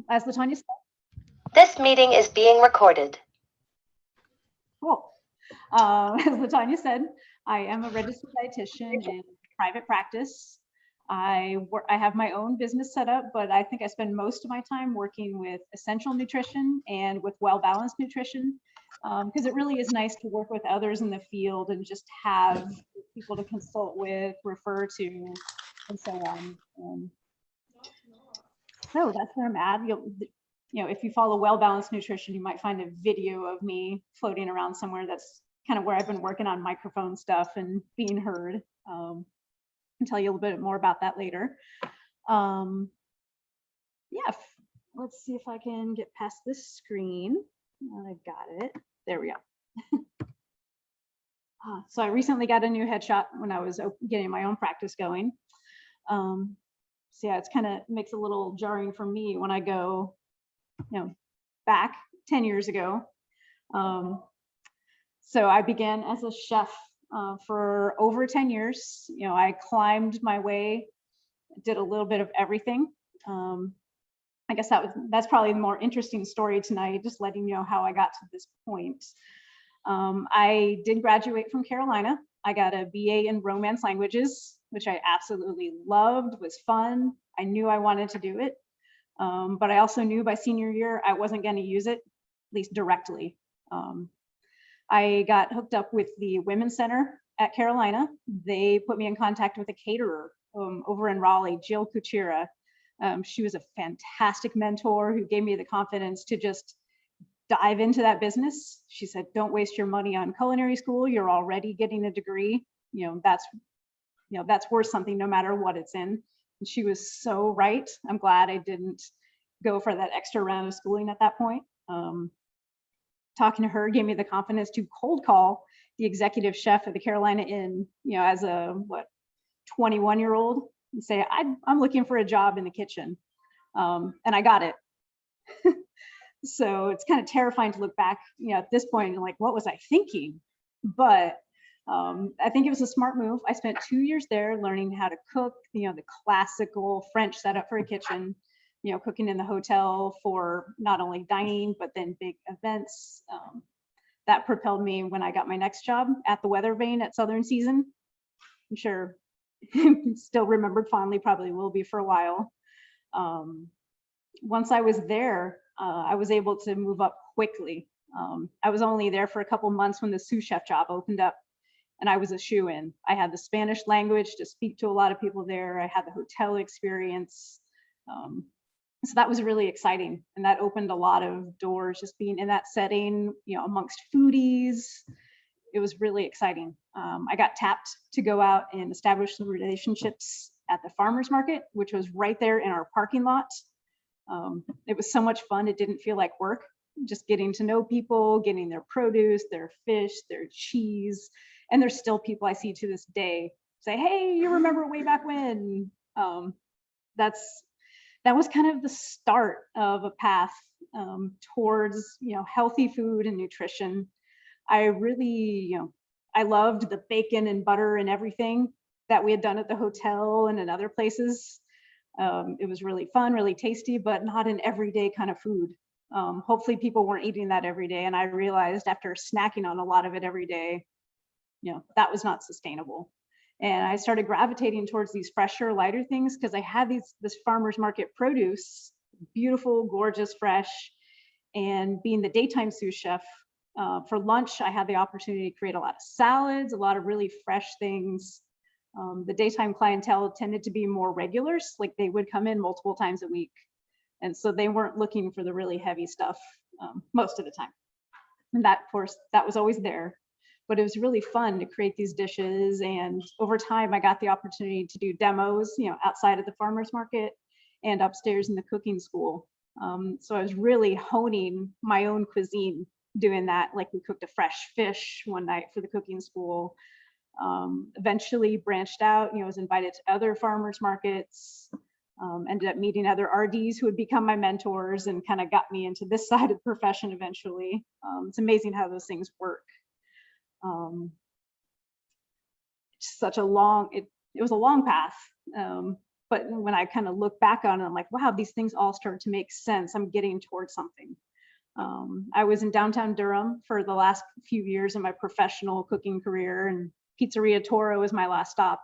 As Latanya said, This meeting is being recorded. cool. As Latanya said, I am a registered dietitian in private practice. I have my own business set up, but I think I spend most of my time working with essential nutrition and with well-balanced nutrition, because it really is nice to work with others in the field and just have people to consult with, refer to, and so on. So that's where I'm at. If you follow well-balanced nutrition, you might find a video of me floating around somewhere. That's kind of where I've been working on microphone stuff and being heard. I'll tell you a little bit more about that later. Yeah, let's see if I can get past this screen. I got it. There we go. So I recently got a new headshot when I was getting my own practice going. So yeah, it's kind of makes a little jarring for me when I go, back 10 years ago. So I began as a chef for over 10 years. I climbed my way, did a little bit of everything. I guess that's probably the more interesting story tonight, just letting you know how I got to this point. I did graduate from Carolina. I got a BA in Romance Languages, which I absolutely loved, was fun. I knew I wanted to do it. But I also knew by senior year, I wasn't going to use it, at least directly. I got hooked up with the Women's Center at Carolina. They put me in contact with a caterer over in Raleigh, Jill Kuchera. She was a fantastic mentor who gave me the confidence to just dive into that business. She said, don't waste your money on culinary school. You're already getting a degree. That's worth something no matter what it's in. And she was so right. I'm glad I didn't go for that extra round of schooling at that point. Talking to her gave me the confidence to cold call the executive chef at the Carolina Inn, as a 21-year-old, and say, I'm looking for a job in the kitchen. And I got it. So it's kind of terrifying to look back, at this point, and like, what was I thinking? But I think it was a smart move. I spent 2 years there learning how to cook, the classical French setup for a kitchen, cooking in the hotel for not only dining, but then big events. That propelled me when I got my next job at the Weather Vane at Southern Season. I'm sure still remembered fondly, probably will be for a while. Once I was there, I was able to move up quickly. I was only there for a couple months when the sous chef job opened up, and I was a shoo-in. I had the Spanish language to speak to a lot of people there. I had the hotel experience. So that was really exciting. And that opened a lot of doors, just being in that setting, amongst foodies. It was really exciting. I got tapped to go out and establish some relationships at the farmer's market, which was right there in our parking lot. It was so much fun. It didn't feel like work, just getting to know people, getting their produce, their fish, their cheese. And there's still people I see to this day say, hey, you remember way back when? That was kind of the start of a path towards, healthy food and nutrition. I really, I loved the bacon and butter and everything that we had done at the hotel and in other places. It was really fun, really tasty, but not an everyday kind of food. Hopefully people weren't eating that every day. And I realized after snacking on a lot of it every day, that was not sustainable. And I started gravitating towards these fresher, lighter things because I had this farmer's market produce, beautiful, gorgeous, fresh. And being the daytime sous chef, for lunch, I had the opportunity to create a lot of salads, a lot of really fresh things. The daytime clientele tended to be more regulars, like they would come in multiple times a week. And so they weren't looking for the really heavy stuff most of the time. And that, of course, that was always there. But it was really fun to create these dishes. And over time, I got the opportunity to do demos, outside of the farmer's market and upstairs in the cooking school. So I was really honing my own cuisine doing that. Like we cooked a fresh fish one night for the cooking school. Eventually branched out, was invited to other farmers markets, ended up meeting other RDs who would become my mentors and kind of got me into this side of the profession eventually. It's amazing how those things work. It's such a long, it was a long path. But when I kind of look back on it, I'm like, wow, these things all start to make sense. I'm getting towards something. I was in downtown Durham for the last few years of my professional cooking career, and Pizzeria Toro was my last stop.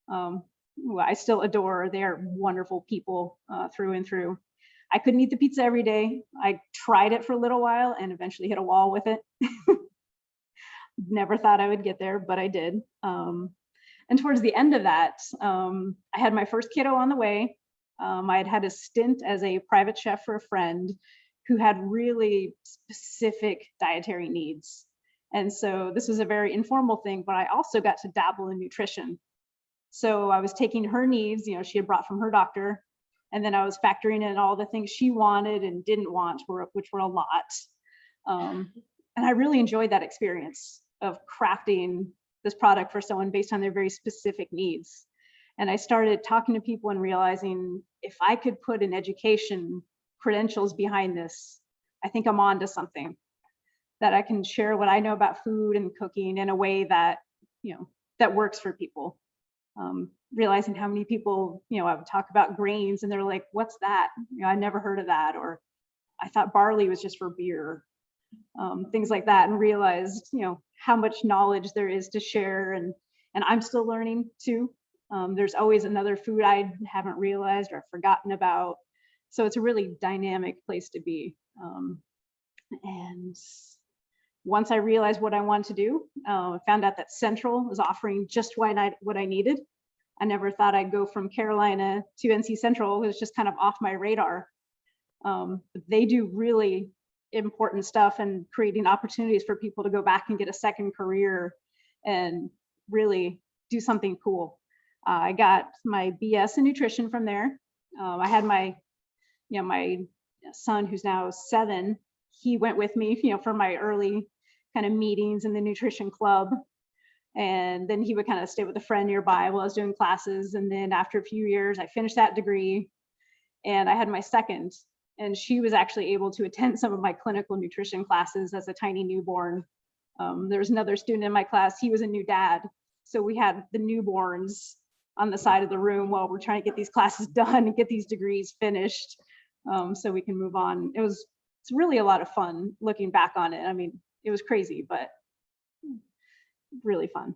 Who I still adore. They're wonderful people through and through. I couldn't eat the pizza every day. I tried it for a little while and eventually hit a wall with it. Never thought I would get there, but I did. And towards the end of that, I had my first kiddo on the way. I had had a stint as a private chef for a friend who had really specific dietary needs. And so this was a very informal thing, but I also got to dabble in nutrition. So I was taking her needs, she had brought from her doctor, and then I was factoring in all the things she wanted and didn't want, which were a lot. And I really enjoyed that experience of crafting this product for someone based on their very specific needs. And I started talking to people and realizing if I could put an education credentials behind this, I think I'm on to something, that I can share what I know about food and cooking in a way that, that works for people. Realizing how many people, I would talk about grains and they're like, what's that? I never heard of that. Or I thought barley was just for beer. Things like that, and realized, how much knowledge there is to share, and I'm still learning too. There's always another food I haven't realized or forgotten about. So it's a really dynamic place to be. And once I realized what I wanted to do, I found out that Central was offering just what I needed. I never thought I'd go from Carolina to NC Central. It was just kind of off my radar. But they do really important stuff and creating opportunities for people to go back and get a second career and really do something cool. I got my BS in nutrition from there. I had my son, who's now 7, he went with me, for my early kind of meetings in the nutrition club. And then he would kind of stay with a friend nearby while I was doing classes. And then after a few years, I finished that degree and I had my second. And she was actually able to attend some of my clinical nutrition classes as a tiny newborn. There was another student in my class, he was a new dad. So we had the newborns on the side of the room while we're trying to get these classes done and get these degrees finished, so we can move on. It's really a lot of fun looking back on it. I mean, it was crazy, but really fun.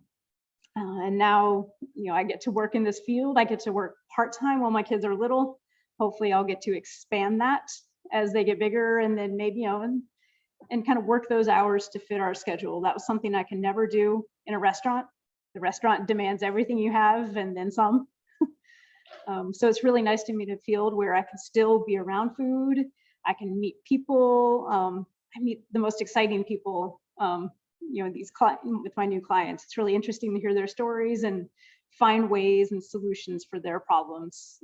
And now, I get to work in this field. I get to work part-time while my kids are little. Hopefully I'll get to expand that as they get bigger, and then maybe, and kind of work those hours to fit our schedule. That was something I can never do in a restaurant. The restaurant demands everything you have and then some. So it's really nice to meet a field where I can still be around food. I can meet people. I meet the most exciting people, with my new clients. It's really interesting to hear their stories and find ways and solutions for their problems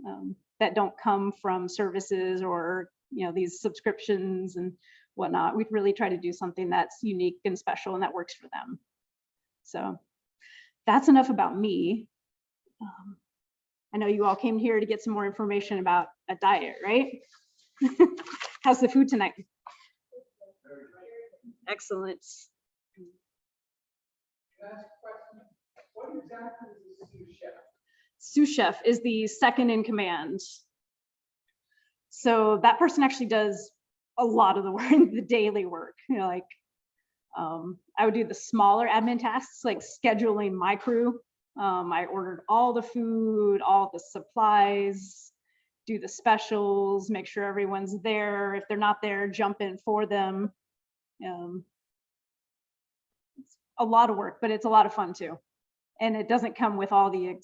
that don't come from services or, these subscriptions and whatnot. We really try to do something that's unique and special and that works for them. So that's enough about me. I know you all came here to get some more information about a diet, right? How's the food tonight? Excellent. What exactly is a sous chef? Sous chef is the second in command. So that person actually does a lot of the work, the daily work. I would do the smaller admin tasks like scheduling my crew. I ordered all the food, all the supplies, do the specials, make sure everyone's there. If they're not there, jump in for them. It's a lot of work, but it's a lot of fun too. And it doesn't come with all the,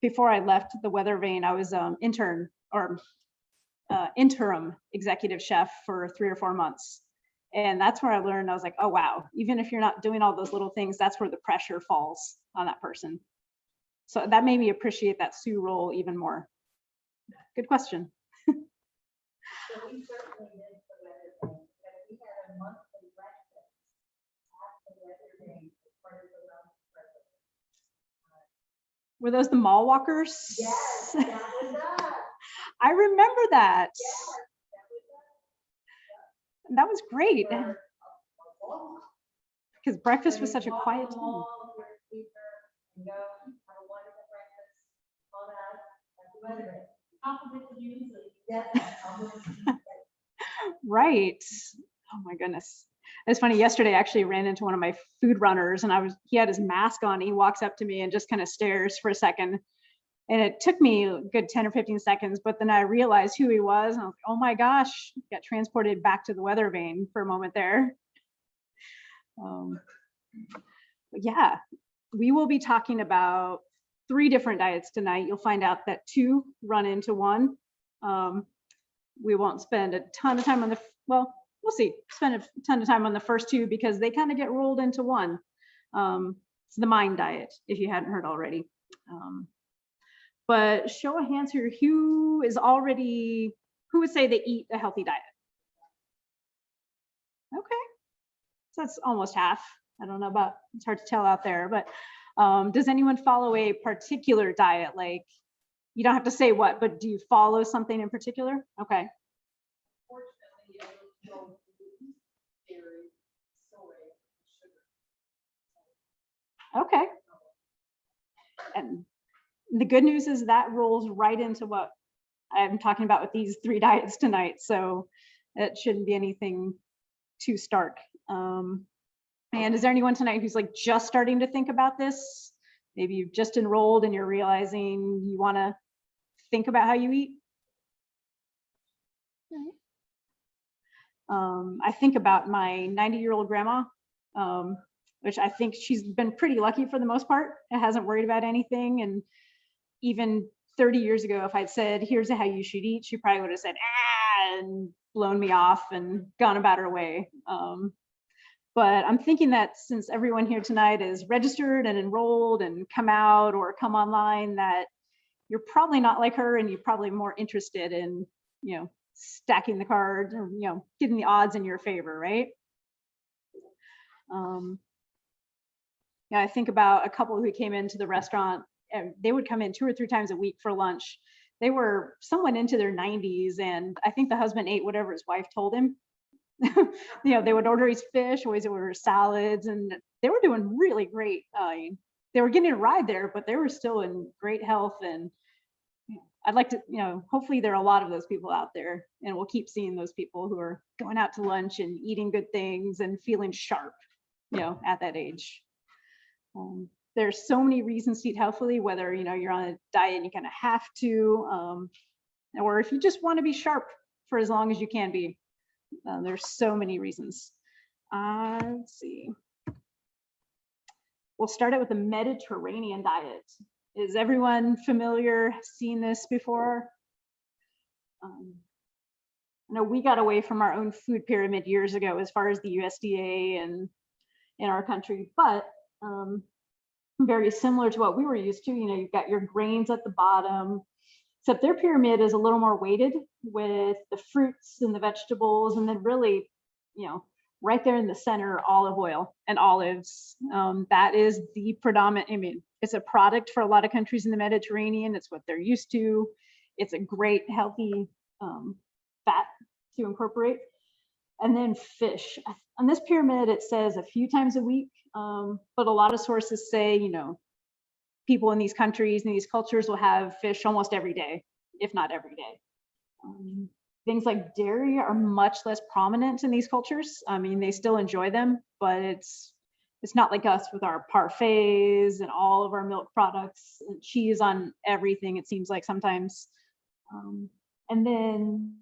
before I left the Weather Vane, I was interim executive chef for 3 or 4 months. And that's where I learned, I was like, oh, wow, even if you're not doing all those little things, that's where the pressure falls on that person. So that made me appreciate that sous role even more. Good question. So we certainly did the Weather Vane, because we had a monthly breakfast at the Weather Vane as part of the month's breakfast. Were those the mall walkers? Yes, that was us. I remember that. Yes, That was great. that was us. Because breakfast was such a quiet time. Go have a wonderful breakfast on us. Right. Oh my goodness. It's funny. Yesterday, I actually ran into one of my food runners, and he had his mask on. He walks up to me and just kind of stares for a second. And it took me a good 10 or 15 seconds, but then I realized who he was. And I was like, oh my gosh, got transported back to the weather vane for a moment there. But yeah, we will be talking about 3 different diets tonight. You'll find out that 2 run into one. We won't spend a ton of time on well, we'll see, spend a ton of time on the first 2 because they kind of get rolled into one. It's the mind diet, if you hadn't heard already. But show of hands here, who would say they eat a healthy diet? Okay, so that's almost half. I don't know about, it's hard to tell out there, but does anyone follow a particular diet? Like, you don't have to say what, but do you follow something in particular? Okay. Okay. And the good news is that rolls right into what I'm talking about with these 3 diets tonight. So it shouldn't be anything too stark. And is there anyone tonight who's like just starting to think about this? Maybe you've just enrolled and you're realizing you want to think about how you eat? I think about my 90-year-old grandma, which I think she's been pretty lucky for the most part. It hasn't worried about anything. And even 30 years ago, if I'd said, here's how you should eat, she probably would have said, and blown me off and gone about her way. But I'm thinking that since everyone here tonight is registered and enrolled and come out or come online, that you're probably not like her and you're probably more interested in, stacking the cards or, getting the odds in your favor, right? Yeah, I think about a couple who came into the restaurant and they would come in 2 or 3 times a week for lunch. They were somewhat into their 90s, and I think the husband ate whatever his wife told him. They would order his fish, always order salads, and they were doing really great. They were getting a ride there, but they were still in great health. And I'd like to, hopefully there are a lot of those people out there, and we'll keep seeing those people who are going out to lunch and eating good things and feeling sharp, at that age. There's so many reasons to eat healthfully, whether, you're on a diet and you kind of have to, or if you just want to be sharp for as long as you can be. There's so many reasons. Let's see. We'll start out with the Mediterranean diet. Is everyone familiar, seen this before? I know we got away from our own food pyramid years ago as far as the USDA and in our country, but very similar to what we were used to. You've got your grains at the bottom, except their pyramid is a little more weighted with the fruits and the vegetables, and then really, right there in the center, olive oil and olives. That is the predominant, it's a product for a lot of countries in the Mediterranean. It's what they're used to. It's a great, healthy fat to incorporate. And then fish. On this pyramid, it says a few times a week, but a lot of sources say, people in these countries and these cultures will have fish almost every day, if not every day. Things like dairy are much less prominent in these cultures. They still enjoy them, but it's not like us with our parfaits and all of our milk products and cheese on everything, it seems like sometimes. And then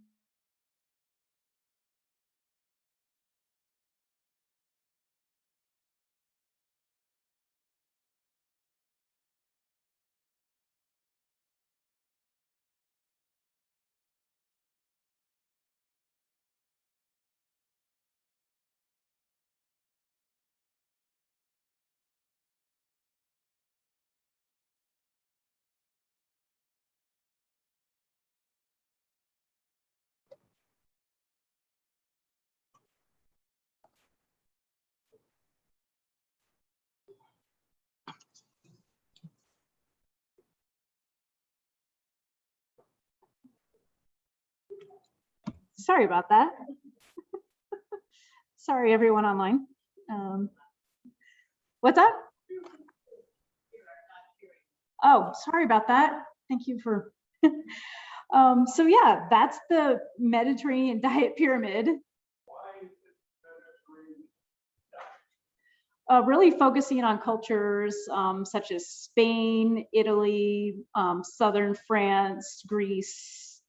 sorry about that. Sorry, everyone online. What's that? Oh, sorry about that. Thank you for So yeah, that's the Mediterranean diet pyramid. Really focusing on cultures such as Spain, Italy, southern France, Greece,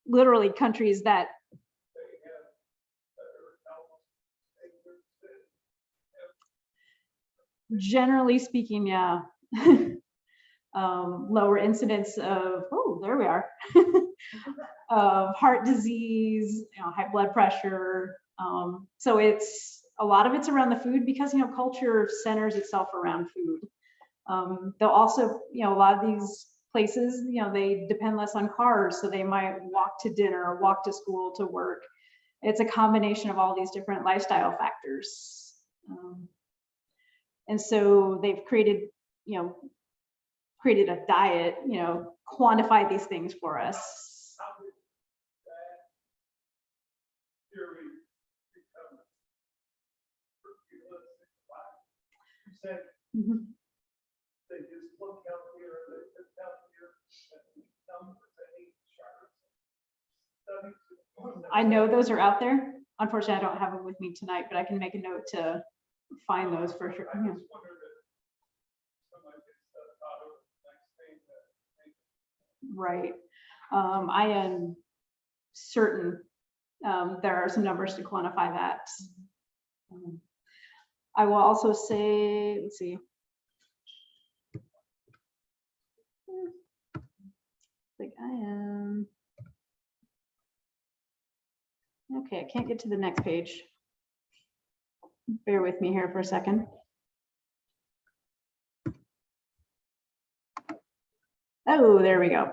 literally countries that generally speaking, yeah, lower incidence of, oh, there we are, of heart disease, high blood pressure. So it's, a lot of it's around the food because, culture centers itself around food. They'll also, a lot of these places, they depend less on cars, so they might walk to dinner, walk to school, to work. It's a combination of all these different lifestyle factors. And so they've created, created a diet, quantify these things for us. Mm-hmm. They just look healthier, they look healthier, and numbers and I know those are out there. Unfortunately, I don't have them with me tonight, but I can make a note to find those for sure. Yeah. Right. I am certain there are some numbers to quantify that. I will also say, let's see. I think I am. Okay, I can't get to the next page. Bear with me here for a second. Oh, there we go.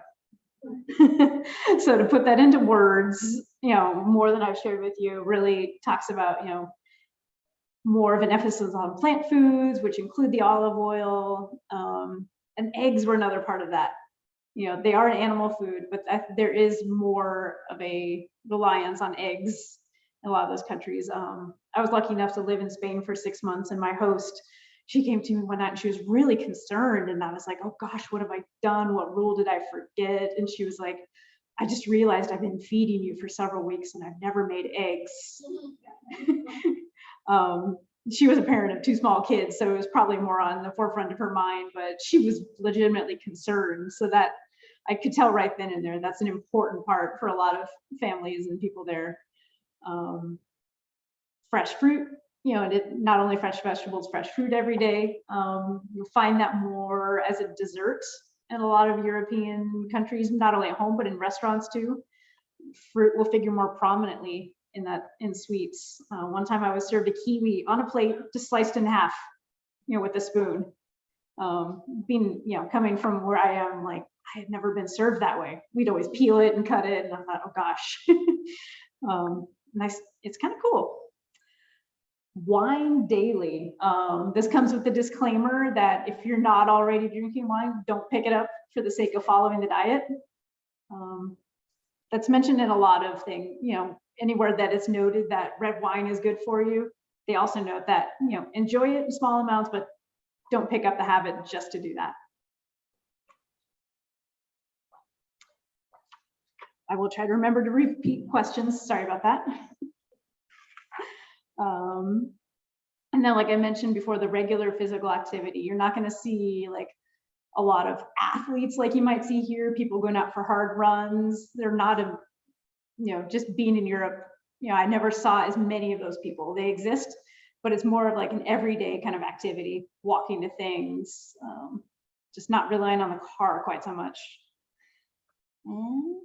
So to put that into words, more than I've shared with you, really talks about, more of an emphasis on plant foods, which include the olive oil, and eggs were another part of that. They are an animal food, but there is more of a reliance on eggs in a lot of those countries. I was lucky enough to live in Spain for 6 months, and my host, she came to me one night and she was really concerned. And I was like, oh gosh, what have I done? What rule did I forget? And she was like, I just realized I've been feeding you for several weeks and I've never made eggs. She was a parent of 2 small kids, so it was probably more on the forefront of her mind, but she was legitimately concerned. So that I could tell right then and there, that's an important part for a lot of families and people there. Fresh fruit, not only fresh vegetables, fresh fruit every day. You'll find that more as a dessert in a lot of European countries, not only at home, but in restaurants too. Fruit will figure more prominently in sweets. One time I was served a kiwi on a plate, just sliced in half, with a spoon. Coming from where I am, like, I had never been served that way. We'd always peel it and cut it, and I thought, oh gosh. Nice. It's kind of cool. Wine daily. This comes with the disclaimer that if you're not already drinking wine, don't pick it up for the sake of following the diet. That's mentioned in a lot of things, anywhere that it's noted that red wine is good for you. They also note that, enjoy it in small amounts, but don't pick up the habit just to do that. I will try to remember to repeat questions. Sorry about that. And then, like I mentioned before, the regular physical activity, you're not going to see like a lot of athletes like you might see here, people going out for hard runs. They're not just being in Europe, I never saw as many of those people. They exist, but it's more of like an everyday kind of activity, walking to things, just not relying on the car quite so much. And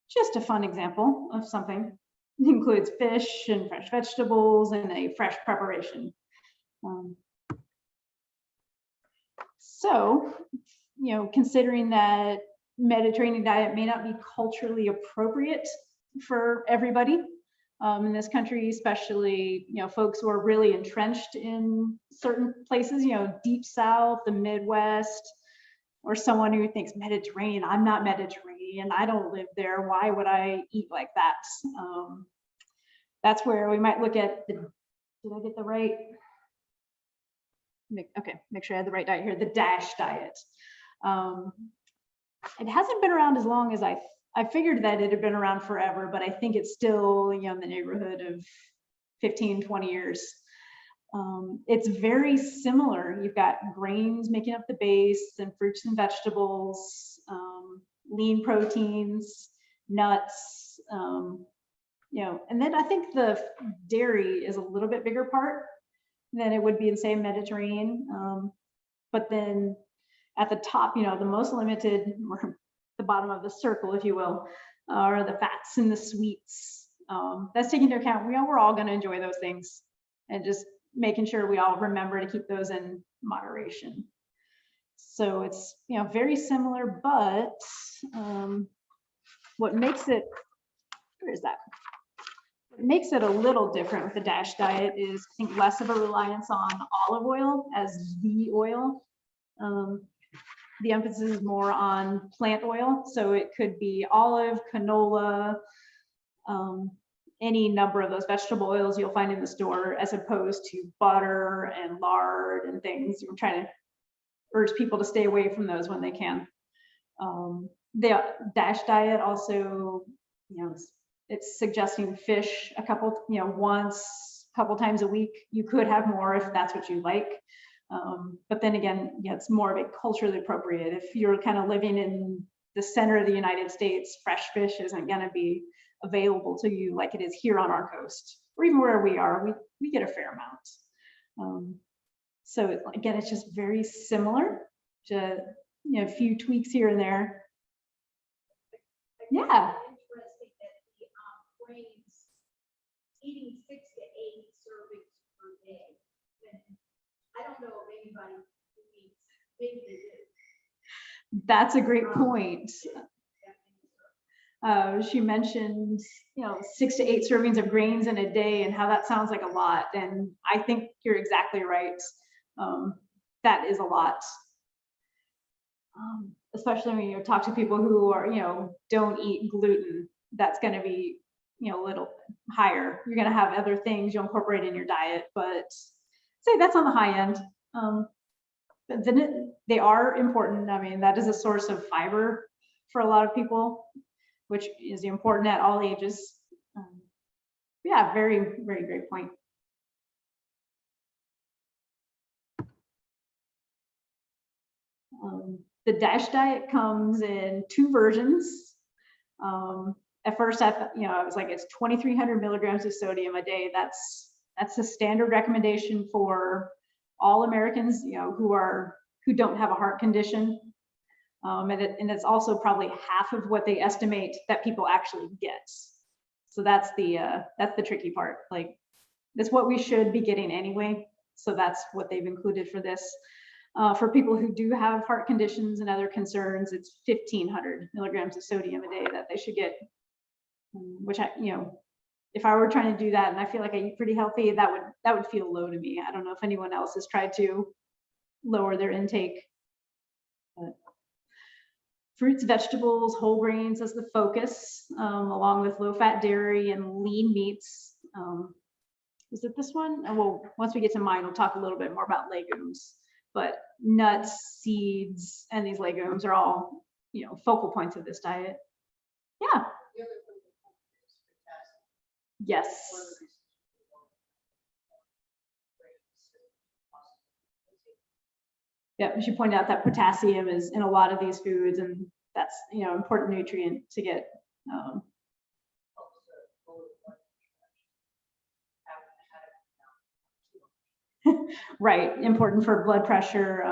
just a fun example of something. It includes fish and fresh vegetables and a fresh preparation. So, considering that Mediterranean diet may not be culturally appropriate for everybody in this country, especially, folks who are really entrenched in certain places, deep South, the Midwest, or someone who thinks Mediterranean, I'm not Mediterranean, I don't live there, why would I eat like that? That's where we might look at did I get the right? Okay, make sure I had the right diet here, the DASH diet. It hasn't been around as long as I figured that it had been around forever, but I think it's still, you know, in the neighborhood of 15, 20 years. It's very similar. You've got grains making up the base, and fruits and vegetables, lean proteins, nuts, you know, and then I think the dairy is a little bit bigger part than it would be in, say, Mediterranean. But then at the top, you know, the most limited, or the bottom of the circle, if you will, are the fats and the sweets. That's taking into account, we're all going to enjoy those things, and just making sure we all remember to keep those in moderation. So it's, you know, very similar, but what makes it, where is that? What makes it a little different with the DASH diet is, I think, less of a reliance on olive oil as the oil. The emphasis is more on plant oil. So it could be olive, canola, any number of those vegetable oils you'll find in the store, as opposed to butter and lard and things. We're trying to urge people to stay away from those when they can. The DASH diet also, you know, it's suggesting fish a couple, you know, once, a couple times a week. You could have more if that's what you like. But then again, yeah, it's more of a culturally appropriate. If you're kind of living in the center of the United States, fresh fish isn't going to be available to you like it is here on our coast, or even where we are. We get a fair amount. So again, it's just very similar to, you know, a few tweaks here and there. Yeah. Interesting that the grains, eating 6 to 8 servings per day. And I don't know of anybody who eats, maybe they do. That's a great point. She mentioned, you know, 6 to 8 servings of grains in a day, and how that sounds like a lot. And I think you're exactly right. That is a lot. Especially when you talk to people who are, you know, don't eat gluten. That's going to be, you know, a little higher. You're going to have other things you'll incorporate in your diet, but say that's on the high end. But then they are important. I mean, that is a source of fiber for a lot of people, which is important at all ages. Yeah, very, very great point. The DASH diet comes in 2 versions. At first, I thought, you know, I was like, it's 2,300 milligrams of sodium a day. That's a standard recommendation for all Americans, you know, who don't have a heart condition. And it's also probably half of what they estimate that people actually get. So that's the tricky part. Like, that's what we should be getting anyway. So that's what they've included for this. For people who do have heart conditions and other concerns, it's 1,500 milligrams of sodium a day that they should get. Which you know, if I were trying to do that and I feel like I eat pretty healthy, that would feel low to me. I don't know if anyone else has tried to lower their intake. But fruits, vegetables, whole grains as the focus, along with low-fat dairy and lean meats. Is it this one? Well, once we get to mine, we'll talk a little bit more about legumes. But nuts, seeds, and these legumes are all, you know, focal points of this diet. Yeah. Yes. Yeah, she pointed out that potassium is in a lot of these foods, and that's, you know, important nutrient to get. Right, important for blood pressure,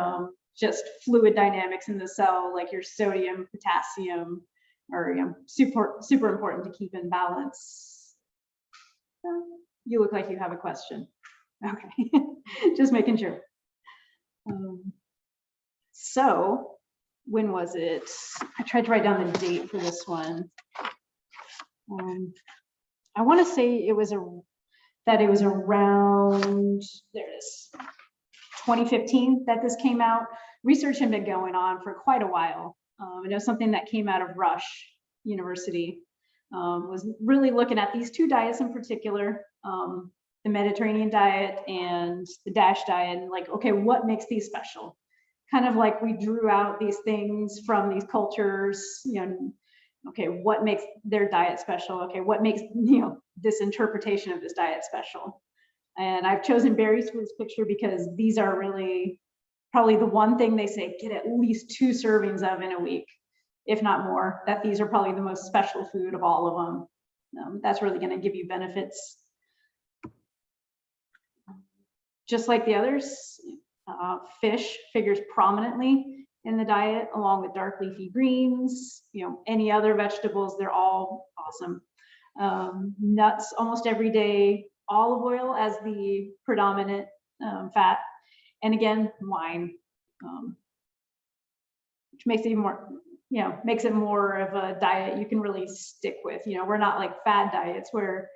just fluid dynamics in the cell, like your sodium, potassium, are, you know, super important to keep in balance. You look like you have a question. Okay, just making sure. So when was it? I tried to write down the date for this one. I want to say it was around, there it is, 2015 that this came out. Research had been going on for quite a while. It was something that came out of Rush University, was really looking at these 2 diets in particular, the Mediterranean diet and the DASH diet, and like, okay, what makes these special? kind of like we drew out these things from these cultures, okay, what makes their diet special? Okay, what makes, this interpretation of this diet special? And I've chosen berries for this picture because these are really probably the one thing they say, get at least 2 servings of in a week, if not more, that these are probably the most special food of all of them. That's really going to give you benefits. Just like the others, fish figures prominently in the diet along with dark leafy greens, any other vegetables, they're all awesome. Nuts almost every day, olive oil as the predominant fat, and again, wine, which makes it even more, makes it more of a diet you can really stick with. We're not like fad diets where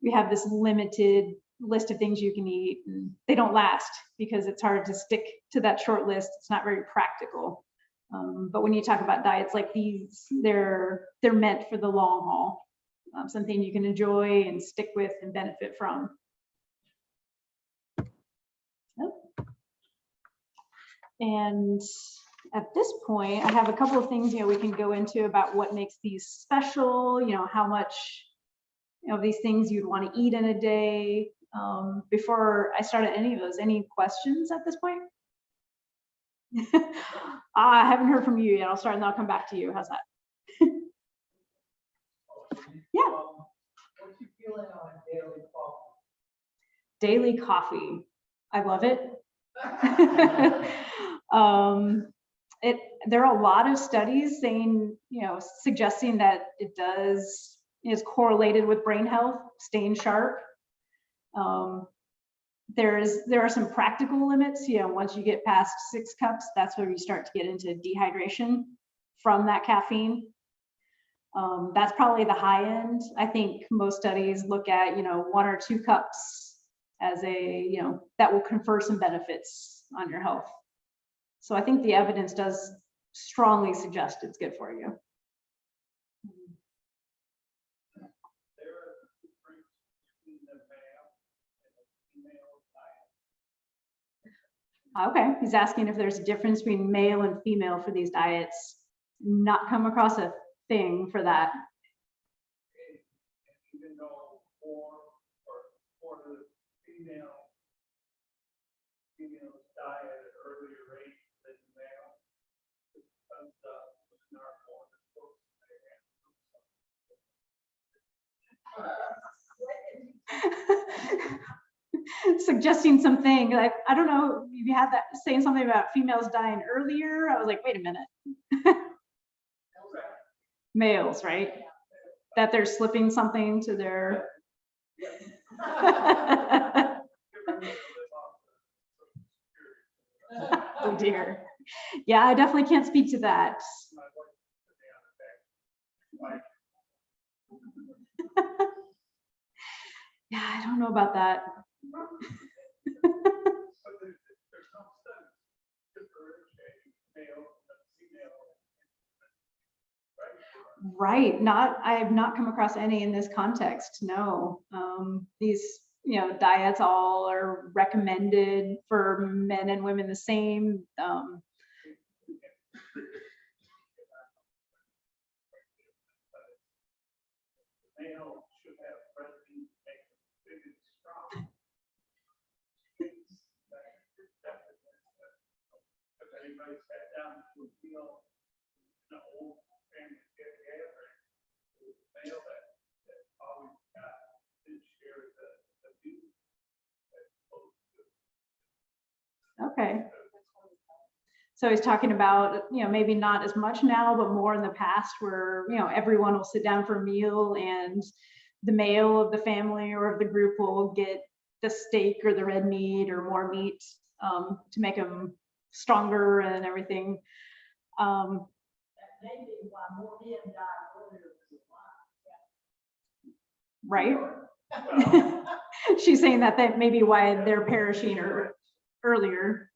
you have this limited list of things you can eat and they don't last because it's hard to stick to that short list. It's not very practical. But when you talk about diets like these, they're meant for the long haul, something you can enjoy and stick with and benefit from. And at this point, I have a couple of things we can go into about what makes these special, how much of these things you'd want to eat in a day. Before I start at any of those, any questions at this point? I haven't heard from you yet. I'll start and then I'll come back to you. How's that? Yeah. What's your feeling on daily coffee? Daily coffee. I love it. There are a lot of studies saying, suggesting that it is correlated with brain health, staying sharp. There are some practical limits. Once you get past 6 cups, that's where you start to get into dehydration from that caffeine. That's probably the high end. I think most studies look at 1 or 2 cups as a that will confer some benefits on your health. So I think the evidence does strongly suggest it's good for you. Okay, he's asking if there's a difference between male and female for these diets. Not come across a thing for that. Even though for the females die at an earlier rate than male, because the our Suggesting something like, I don't know, you had that saying something about females dying earlier. I was like, wait a minute. Males, right? That they're slipping something to their. Oh dear. Yeah, I definitely can't speak to that. Yeah, I don't know about that. Right. I have not come across any in this context. No. These, diets all are recommended for men and women the same. Male should have protein, make them big and strong. If anybody sat down to a meal in an old family gathering, it was a male that always did share the view. Okay. So he's talking about, maybe not as much now, but more in the past where, everyone will sit down for a meal and the male of the family or of the group will get the steak or the red meat or more meat to make them stronger and everything. Maybe why more men die earlier. Right? She's saying that may be why they're perishing earlier.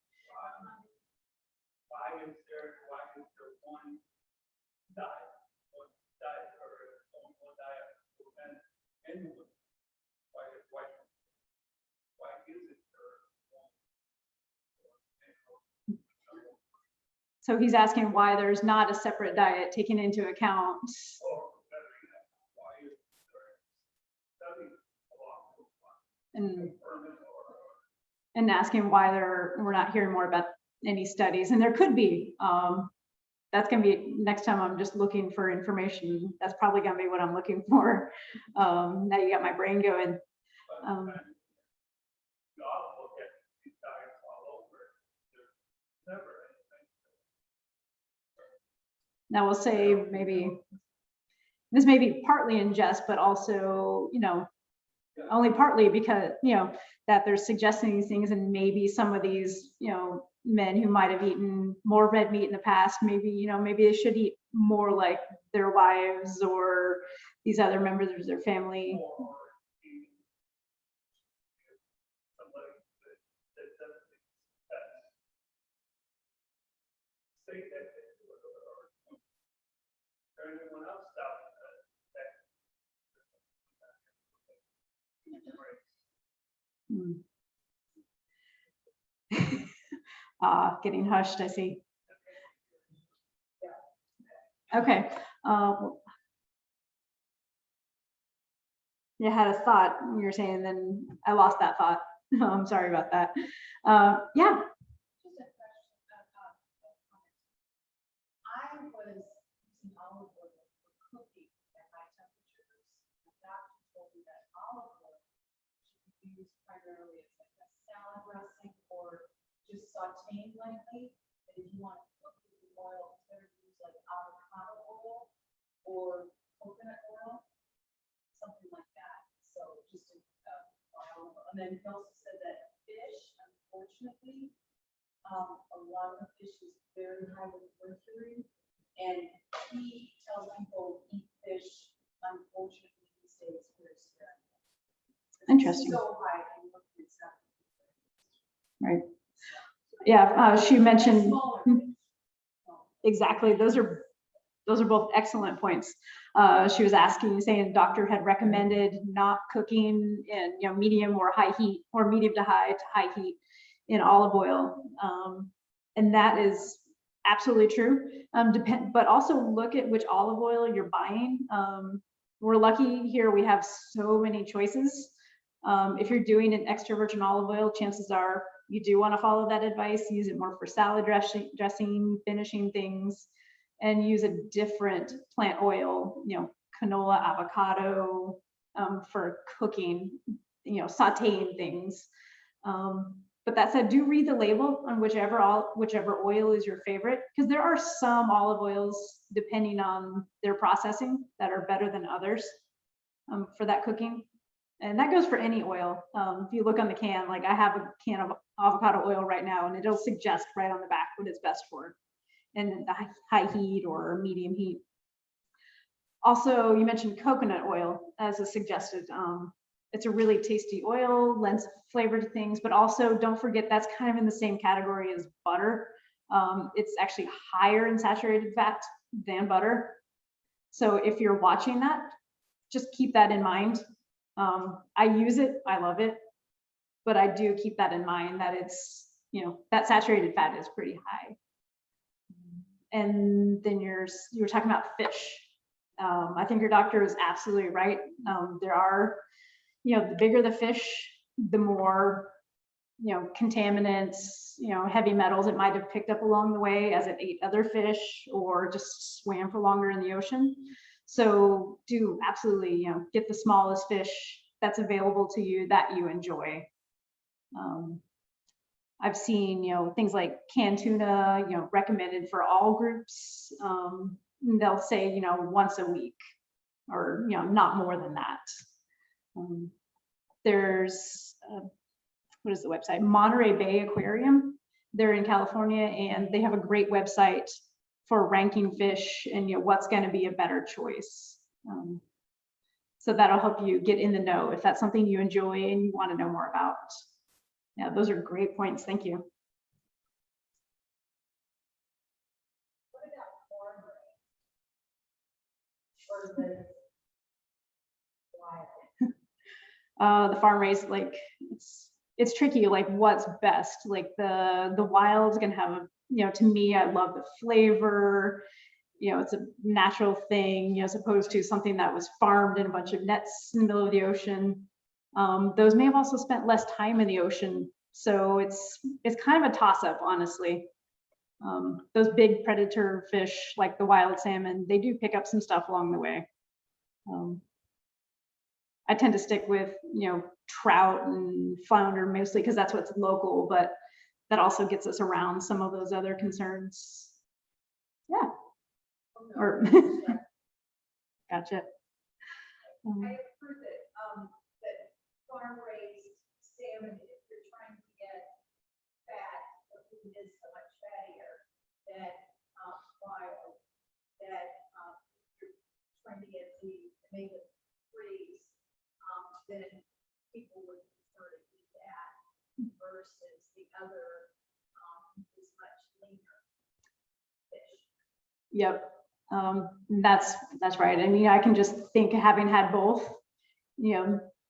Why is there one diet or only one diet for men and women? Why is it there one? So he's asking why there's not a separate diet taken into account, Or better yet, why is there study along those lines? and Confirm it or asking why we're not hearing more about any studies, and there could be. That's gonna be next time I'm just looking for information. That's probably gonna be what I'm looking for. Now you got my brain going. you ought to look at these diets all over. There's never anything. Now we'll say maybe this may be partly in jest, but also, only partly because, that they're suggesting these things, and maybe some of these, men who might have eaten more red meat in the past, maybe they should eat more like their wives or these other members of their family. Or eating somebody that doesn't expect say that they do it or anyone else out Getting hushed, I see. Okay. You had a thought you were saying, then I lost that thought. I'm sorry about that. Yeah. Just a question. I was using olive oil for cooking at high temperatures. The doctor told me that olive oil should be used primarily as like a salad dressing or just sauteing lightly. And if you want to cook with the oil, it's better to use like avocado oil or coconut oil, something like that. So just olive oil. And then he also said that fish, unfortunately, a lot of the fish is very high in mercury, and he tells people eat fish, unfortunately, these days very sparingly. Interesting. So high in mercury, it's not. Right. Yeah. She mentioned Smaller fish. exactly. Those are both excellent points. She was saying doctor had recommended not cooking in medium or high heat, or medium to high heat in olive oil, and that is absolutely true. But also look at which olive oil you're buying. We're lucky here; we have so many choices. If you're doing an extra virgin olive oil, chances are you do want to follow that advice. Use it more for salad dressing, finishing things, and use a different plant oil, canola, avocado, for cooking, sauteing things. But that said, do read the label on whichever oil is your favorite, because there are some olive oils, depending on their processing, that are better than others for that cooking. And that goes for any oil. If you look on the can, like I have a can of avocado oil right now, and it'll suggest right on the back what it's best for, and the high heat or medium heat. Also, you mentioned coconut oil as a suggested. It's a really tasty oil, lends flavor to things, but also don't forget that's kind of in the same category as butter. It's actually higher in saturated fat than butter. So if you're watching that, just keep that in mind. I use it, I love it, but I do keep that in mind that it's, that saturated fat is pretty high. And then you were talking about fish. I think your doctor is absolutely right. There are, the bigger the fish, the more, contaminants, heavy metals it might have picked up along the way as it ate other fish or just swam for longer in the ocean. So do absolutely, get the smallest fish that's available to you that you enjoy. I've seen, things like canned tuna, recommended for all groups. They'll say, once a week or, not more than that. There's, what is the website? Monterey Bay Aquarium. They're in California, and they have a great website for ranking fish and what's going to be a better choice. So that'll help you get in the know if that's something you enjoy and you want to know more about. Yeah, those are great points. Thank you. What about farm raised? Or the wild? The farm raised, like it's tricky, like what's best. Like the wild's gonna have to me, I love the flavor. It's a natural thing, as opposed to something that was farmed in a bunch of nets in the middle of the ocean. Those may have also spent less time in the ocean. So it's kind of a toss-up, honestly. Those big predator fish, like the wild salmon, they do pick up some stuff along the way. I tend to stick with, trout and flounder mostly because that's what's local, but that also gets us around some of those other concerns. Yeah. Or gotcha. I have heard that farm-raised salmon, if you're trying to get fat, the food is so much fattier than wild, that if you're trying to get the omega-3s, then people would prefer to eat that versus the other is much leaner fish. Yep. That's right. I mean, I can just think, having had both,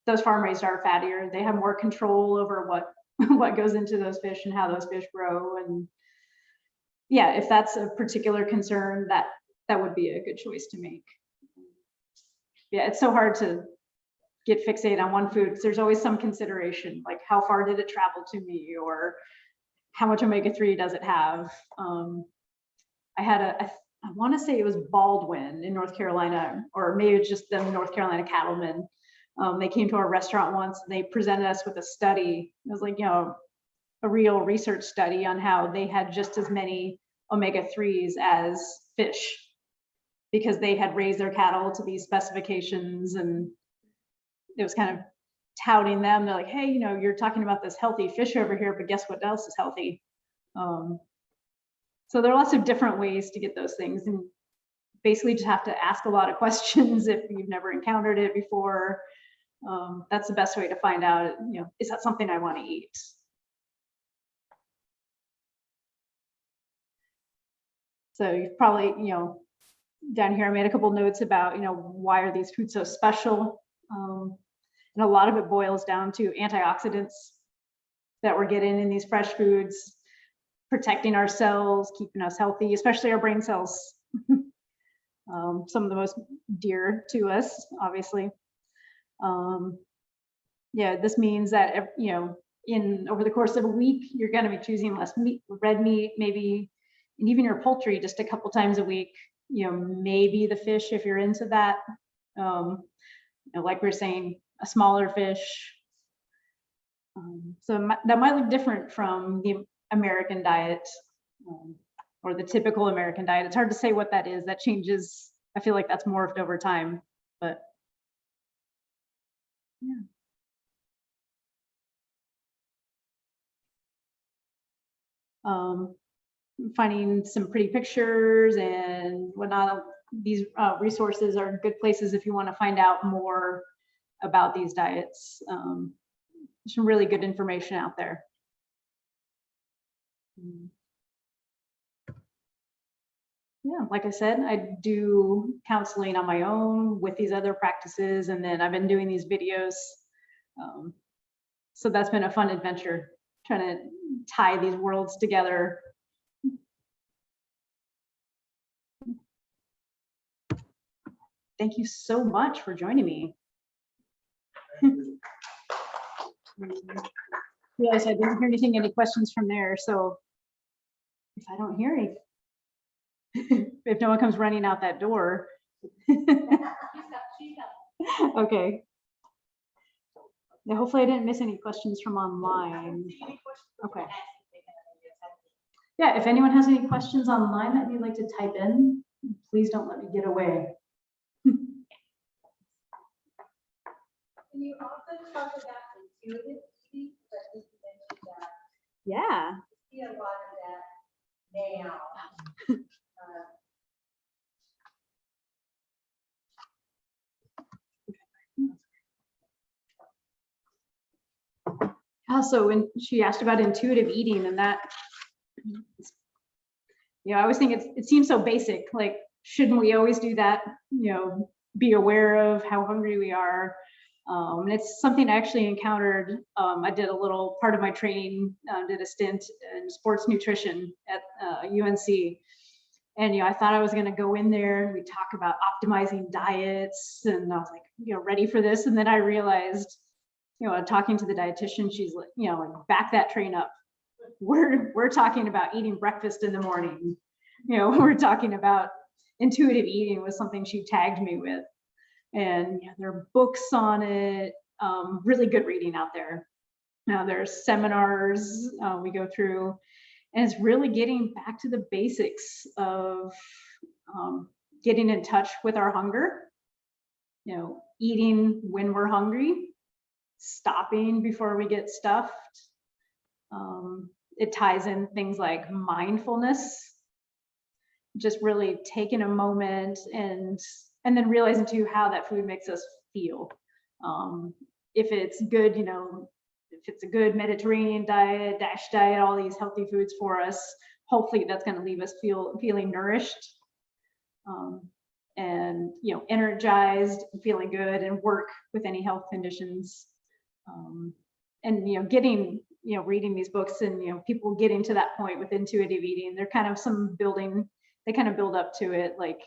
those farm raised are fattier. They have more control over what goes into those fish and how those fish grow. And yeah, if that's a particular concern, that would be a good choice to make. Yeah, it's so hard to get fixated on one food because there's always some consideration, like how far did it travel to me, or how much omega-3 does it have? I had I want to say it was Baldwin in North Carolina, or maybe it's just the North Carolina cattlemen. They came to our restaurant once and they presented us with a study. It was like, a real research study on how they had just as many omega-3s as fish because they had raised their cattle to these specifications, and it was kind of touting them. They're like, hey, you're talking about this healthy fish over here, but guess what else is healthy? So there are lots of different ways to get those things, and basically just have to ask a lot of questions if you've never encountered it before. That's the best way to find out, is that something I want to eat? So you've probably, down here I made a couple notes about, why are these foods so special? And a lot of it boils down to antioxidants that we're getting in these fresh foods, protecting our cells, keeping us healthy, especially our brain cells. Some of the most dear to us, obviously. Yeah, this means that, over the course of a week, you're going to be choosing less meat, red meat, maybe, and even your poultry just a couple times a week, maybe the fish, if you're into that. Like we were saying, a smaller fish. So that might look different from the American diet, or the typical American diet. It's hard to say what that is. That changes. I feel like that's morphed over time, but yeah. Finding some pretty pictures and whatnot. These resources are good places if you want to find out more about these diets. There's some really good information out there. Yeah, like I said, I do counseling on my own with these other practices, and then I've been doing these videos. So that's been a fun adventure, trying to tie these worlds together. Thank you so much for joining me. Realize I didn't hear anything, any questions from there. So if I don't hear anything, if no one comes running out that door. Okay. Yeah, hopefully I didn't miss any questions from online. Okay. Yeah, if anyone has any questions online that you'd like to type in, please don't let me get away. Can you also talk about intuitive eating? But you mentioned that. Yeah. I see a lot of that now. Also, when she asked about intuitive eating, and that, I always think it seems so basic. Like, shouldn't we always do that? Be aware of how hungry we are. And it's something I actually encountered. I did a little part of my training, did a stint in sports nutrition at UNC. And, I thought I was going to go in there and we talk about optimizing diets. And I was like, ready for this. And then I realized, talking to the dietitian, she's like, like, back that train up. We're talking about eating breakfast in the morning. We're talking about intuitive eating was something she tagged me with. And there are books on it, really good reading out there. Now there's seminars we go through, and it's really getting back to the basics of getting in touch with our hunger, eating when we're hungry, stopping before we get stuffed. It ties in things like mindfulness, just really taking a moment and then realizing too how that food makes us feel. If it's good, if it's a good Mediterranean diet, DASH diet, all these healthy foods for us, hopefully that's going to leave us feeling nourished, and energized, and feeling good, and work with any health conditions. And getting reading these books and people getting to that point with intuitive eating, they're kind of they kind of build up to it, like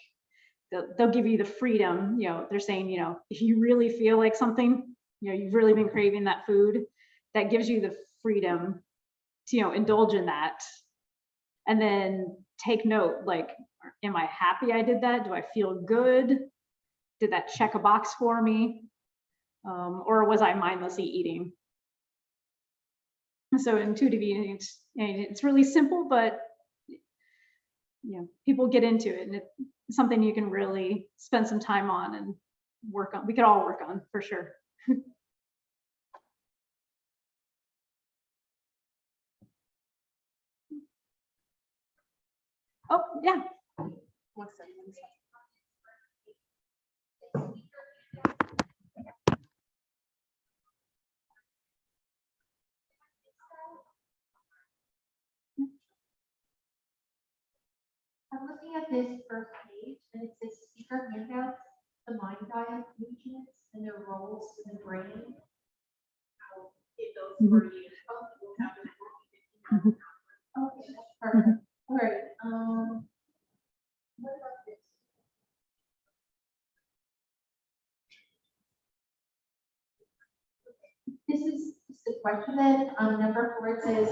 they'll give you the freedom. They're saying, if you really feel like something, you've really been craving that food, that gives you the freedom to indulge in that, and then take note, like, am I happy I did that? Do I feel good? Did that check a box for me? Or was I mindlessly eating? So intuitive eating, it's really simple, but people get into it, and it's something you can really spend some time on and work on. We could all work on, for sure. Oh, yeah. One second. I'm looking at this first page, and it says speaker handouts, the mind diet nutrients and their roles in the brain. How it goes for you. We'll have it. Okay, that's perfect. All right. What about this? This is just a question then. Number 4, it says,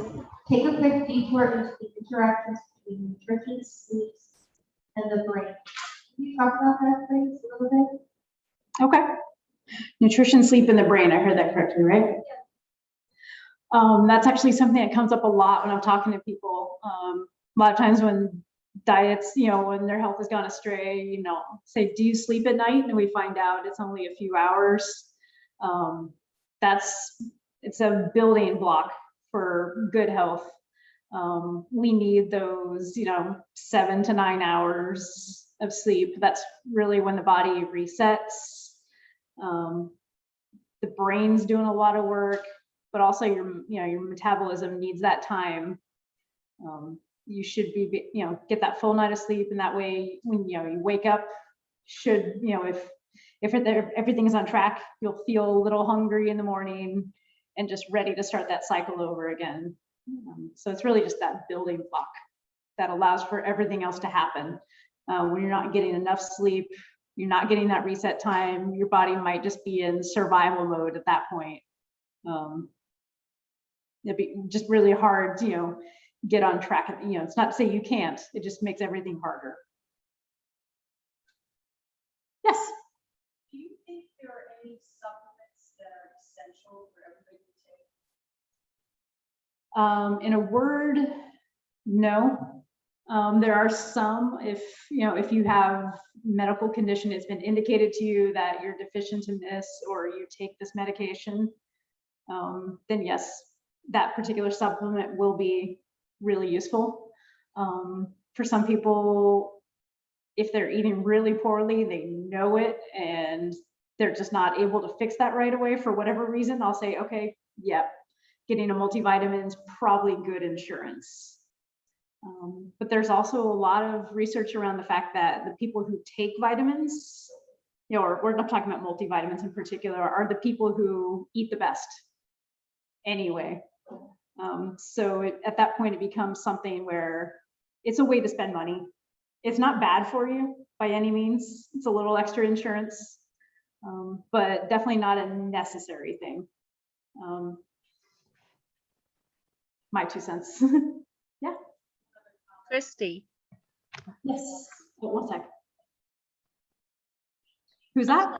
take a quick detour into the interactions between nutrition, sleep, and the brain. Can you talk about that, please, a little bit? Okay. Nutrition, sleep, and the brain. I heard that correctly, right? Yeah. That's actually something that comes up a lot when I'm talking to people. A lot of times when diets, when their health has gone astray, say, do you sleep at night? And we find out it's only a few hours. It's a building block for good health. We need those, 7 to 9 hours of sleep. That's really when the body resets. The brain's doing a lot of work, but also your metabolism needs that time. You should be, get that full night of sleep, and that way, when you wake up, if everything is on track, you'll feel a little hungry in the morning and just ready to start that cycle over again. So it's really just that building block that allows for everything else to happen. When you're not getting enough sleep, you're not getting that reset time, your body might just be in survival mode at that point. It'd be just really hard to, get on track. It's not to say you can't, it just makes everything harder. Yes? Do you think there are any supplements that are essential for everybody to take? In a word, no. There are some, if you have medical condition, it's been indicated to you that you're deficient in this, or you take this medication, then yes, that particular supplement will be really useful. For some people, if they're eating really poorly, they know it, and they're just not able to fix that right away for whatever reason, I'll say, okay, yeah, getting a multivitamin is probably good insurance. But there's also a lot of research around the fact that the people who take vitamins or we're not talking about multivitamins in particular, are the people who eat the best anyway. So at that point, it becomes something where it's a way to spend money. It's not bad for you by any means. It's a little extra insurance, but definitely not a necessary thing. My 2 cents. Yeah. Christy, Yes. Oh, 1 sec. Who's that?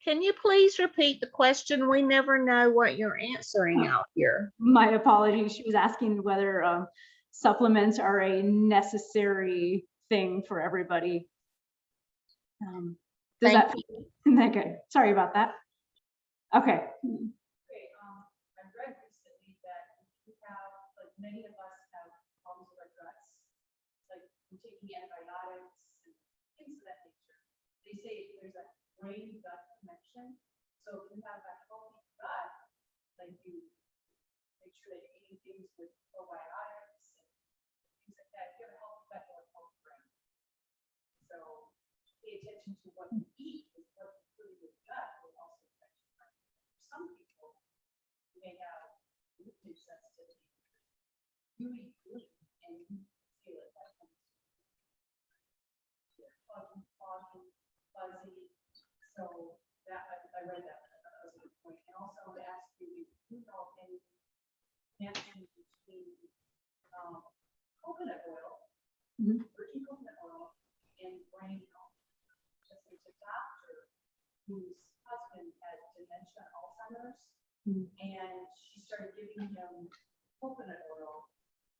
can you please repeat the question? We never know what you're answering out here. My apologies. She was asking whether supplements are a necessary thing for everybody. Does Thank that? Isn't that good? Sorry about that. Okay. Okay, I read recently that we have, like, many of us have problems with our guts, like from taking antibiotics and things of that nature. They say there's a brain-gut connection. So if you have a healthy gut, like you make sure that you're eating things with probiotics and things like that. If you have a healthy gut, you have a healthy brain. So pay attention to what you eat, because what you put in your gut will also affect your brain. For some people, may have gluten sensitivity. You eat gluten and you feel it. That comes foggy, fuzzy. So that I read that. That was a good point. And also to ask you, do you know any connection between coconut oil, virgin coconut oil, and brain health? Just there's a doctor whose husband had dementia, Alzheimer's. And she started giving him coconut oil,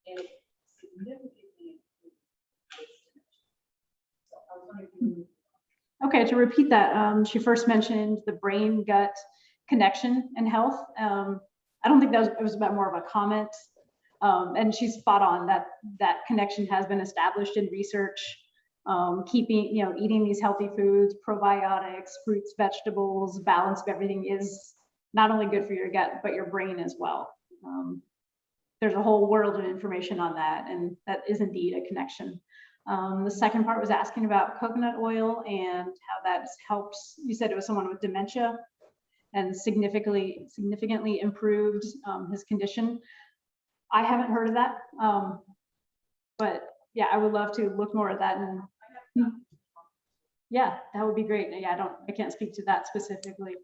and it significantly improved his dementia. So I was wondering if you. Okay, to repeat that, she first mentioned the brain-gut connection and health. I don't think that was, it was about more of a comment. And she's spot on that that connection has been established in research. Keeping, eating these healthy foods, probiotics, fruits, vegetables, balance of everything is not only good for your gut, but your brain as well. There's a whole world of information on that, and that is indeed a connection. The second part was asking about coconut oil and how that helps. You said it was someone with dementia and significantly improved his condition. I haven't heard of that, but yeah, I would love to look more at that. And yeah, that would be great. Yeah, I can't speak to that specifically.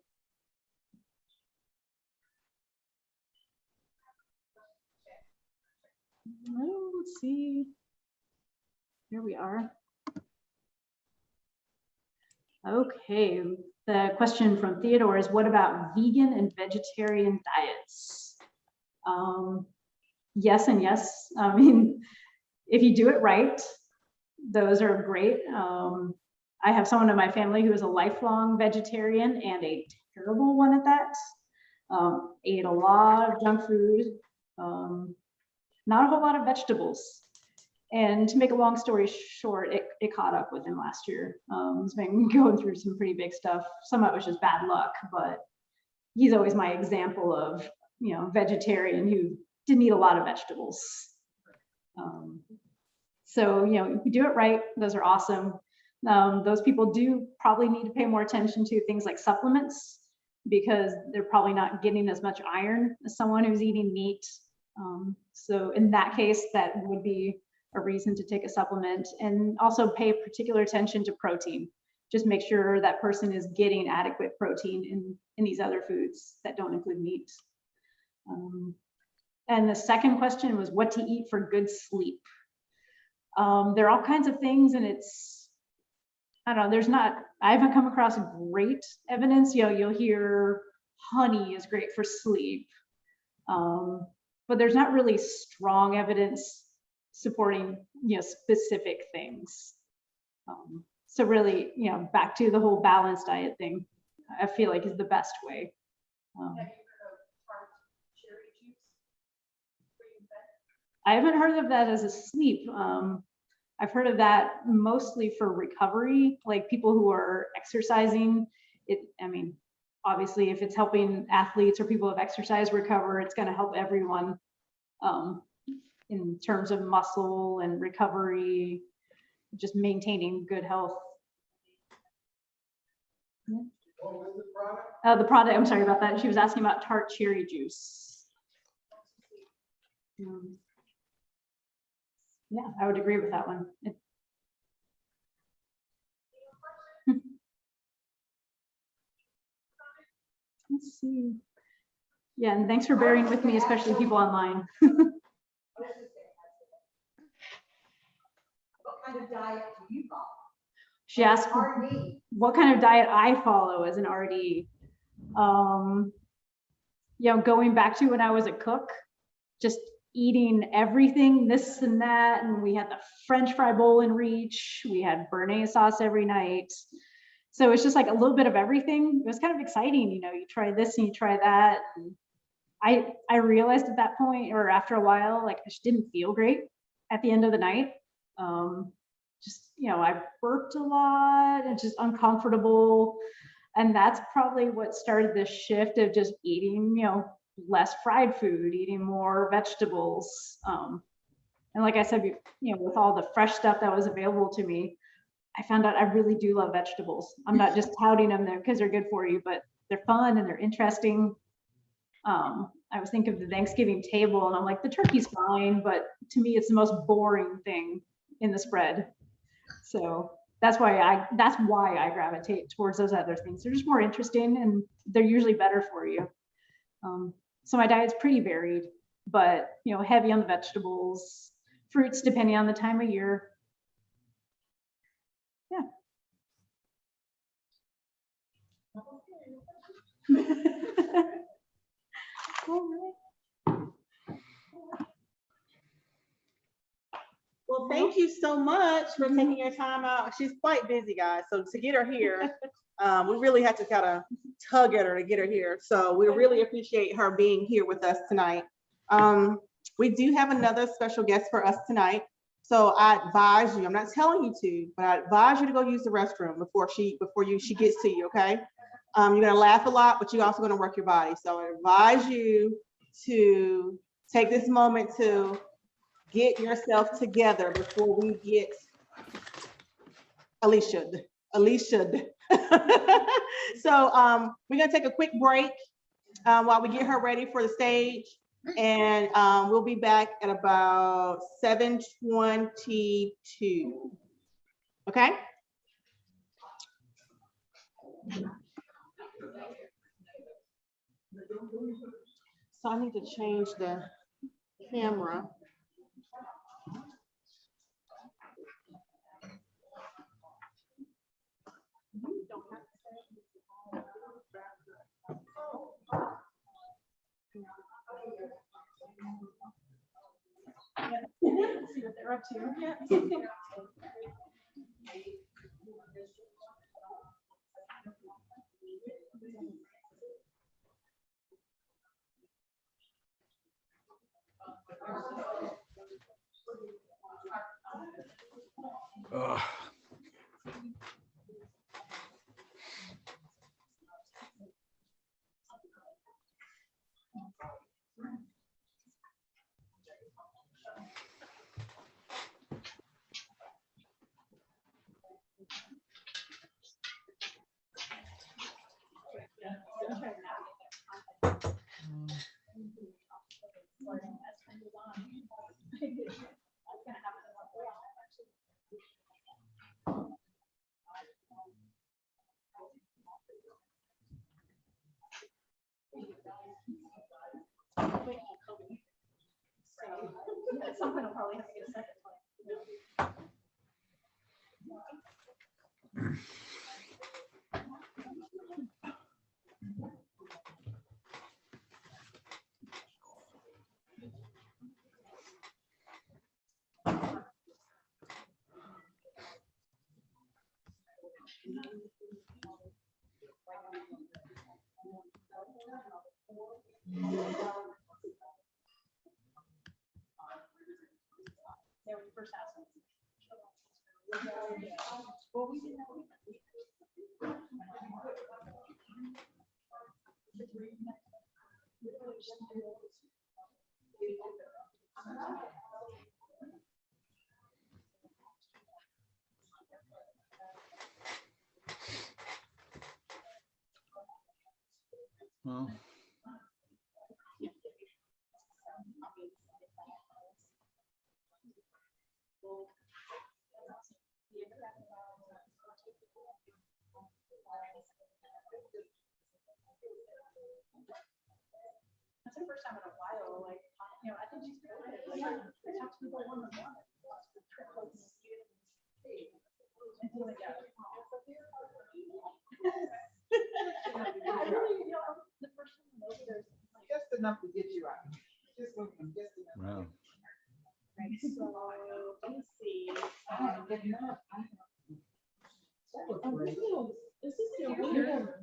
Oh, let's see. Here we are. Okay, the question from Theodore is, what about vegan and vegetarian diets? Yes and yes. I mean, if you do it right, those are great. I have someone in my family who is a lifelong vegetarian and a terrible one at that. Ate a lot of junk food, not a whole lot of vegetables. And to make a long story short, it caught up with him last year. He's been going through some pretty big stuff. Some of it was just bad luck, but he's always my example of, vegetarian who didn't eat a lot of vegetables. So, if you do it right, those are awesome. Those people do probably need to pay more attention to things like supplements, because they're probably not getting as much iron as someone who's eating meat. So in that case, that would be a reason to take a supplement, and also pay particular attention to protein. Just make sure that person is getting adequate protein in these other foods that don't include meat. And the second question was what to eat for good sleep. There are all kinds of things, and I don't know, I haven't come across great evidence. You'll hear honey is great for sleep, but there's not really strong evidence supporting, specific things. So really, back to the whole balanced diet thing, I feel like is the best way. Have you heard of tart cherry juice? I haven't heard of that as a sleep. I've heard of that mostly for recovery, like people who are exercising. Obviously, if it's helping athletes or people with exercise recover, it's going to help everyone in terms of muscle and recovery, just maintaining good health. The product, I'm sorry about that. She was asking about tart cherry juice. Yeah, I would agree with that one. Let's see. Yeah, and thanks for bearing with me, especially people online. What kind of diet do you follow? She asked RD. what kind of diet I follow as an RD. You know, going back to when I was a cook, just eating everything, this and that, and we had the French fry bowl in reach. We had béarnaise sauce every night. So it's just like a little bit of everything. It was kind of exciting, you know, you try this and you try that. And I realized at that point, or after a while, like I just didn't feel great at the end of the night. Just, you know, I burped a lot and just uncomfortable. And that's probably what started this shift of just eating, you know, less fried food, eating more vegetables. And like I said, you know, with all the fresh stuff that was available to me, I found out I really do love vegetables. I'm not just touting them there because they're good for you, but they're fun and they're interesting. I was thinking of the Thanksgiving table and I'm like, the turkey's fine, but to me, it's the most boring thing in the spread. So that's why I gravitate towards those other things. They're just more interesting and they're usually better for you. So my diet's pretty varied, but you know, heavy on the vegetables, fruits depending on the time of year. Yeah. All right. Well, thank you so much for taking your time out. She's quite busy, guys. So to get her here, we really had to kind of tug at her to get her here. So we really appreciate her being here with us tonight. We do have another special guest for us tonight. So I advise you, I'm not telling you to, but I advise you to go use the restroom before she gets to you, okay? You're gonna laugh a lot, but you're also gonna work your body. So I advise you to take this moment to get yourself together before we get Alicia. So we're gonna take a quick break while we get her ready for the stage, and we'll be back at about 7:22. Okay. So I need to change the camera. See what they're up to. Someone will probably have to get a second one. They were the first house. Well, we didn't know. Well, That's the first time in a while, like, you know, I think she's good. Like, I talk to people one-on-one. I really, you know, I was the first one over there. Just enough to get you out. Just enough. wow. So, let me see. Is this your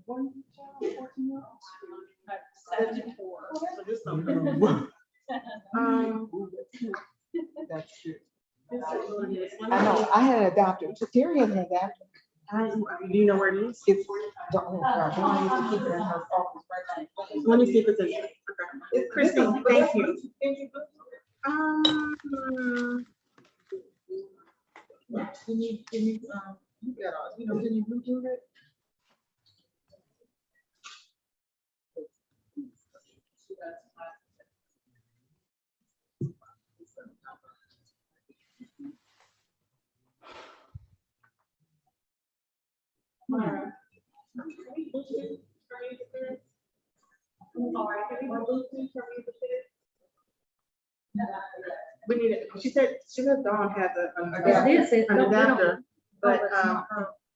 one child, 14-year-old? 74. So this number. That's true. I I know, I had an adopter. Terry has an adopter. Do you know where it is? It's, oh gosh, I used to keep it in her office right now. Let me see if it's in. It's Christy, thank you. Can you, you got all, you know, can you Bluetooth it? we need it. She said Dawn has an It is, an adapter, but it's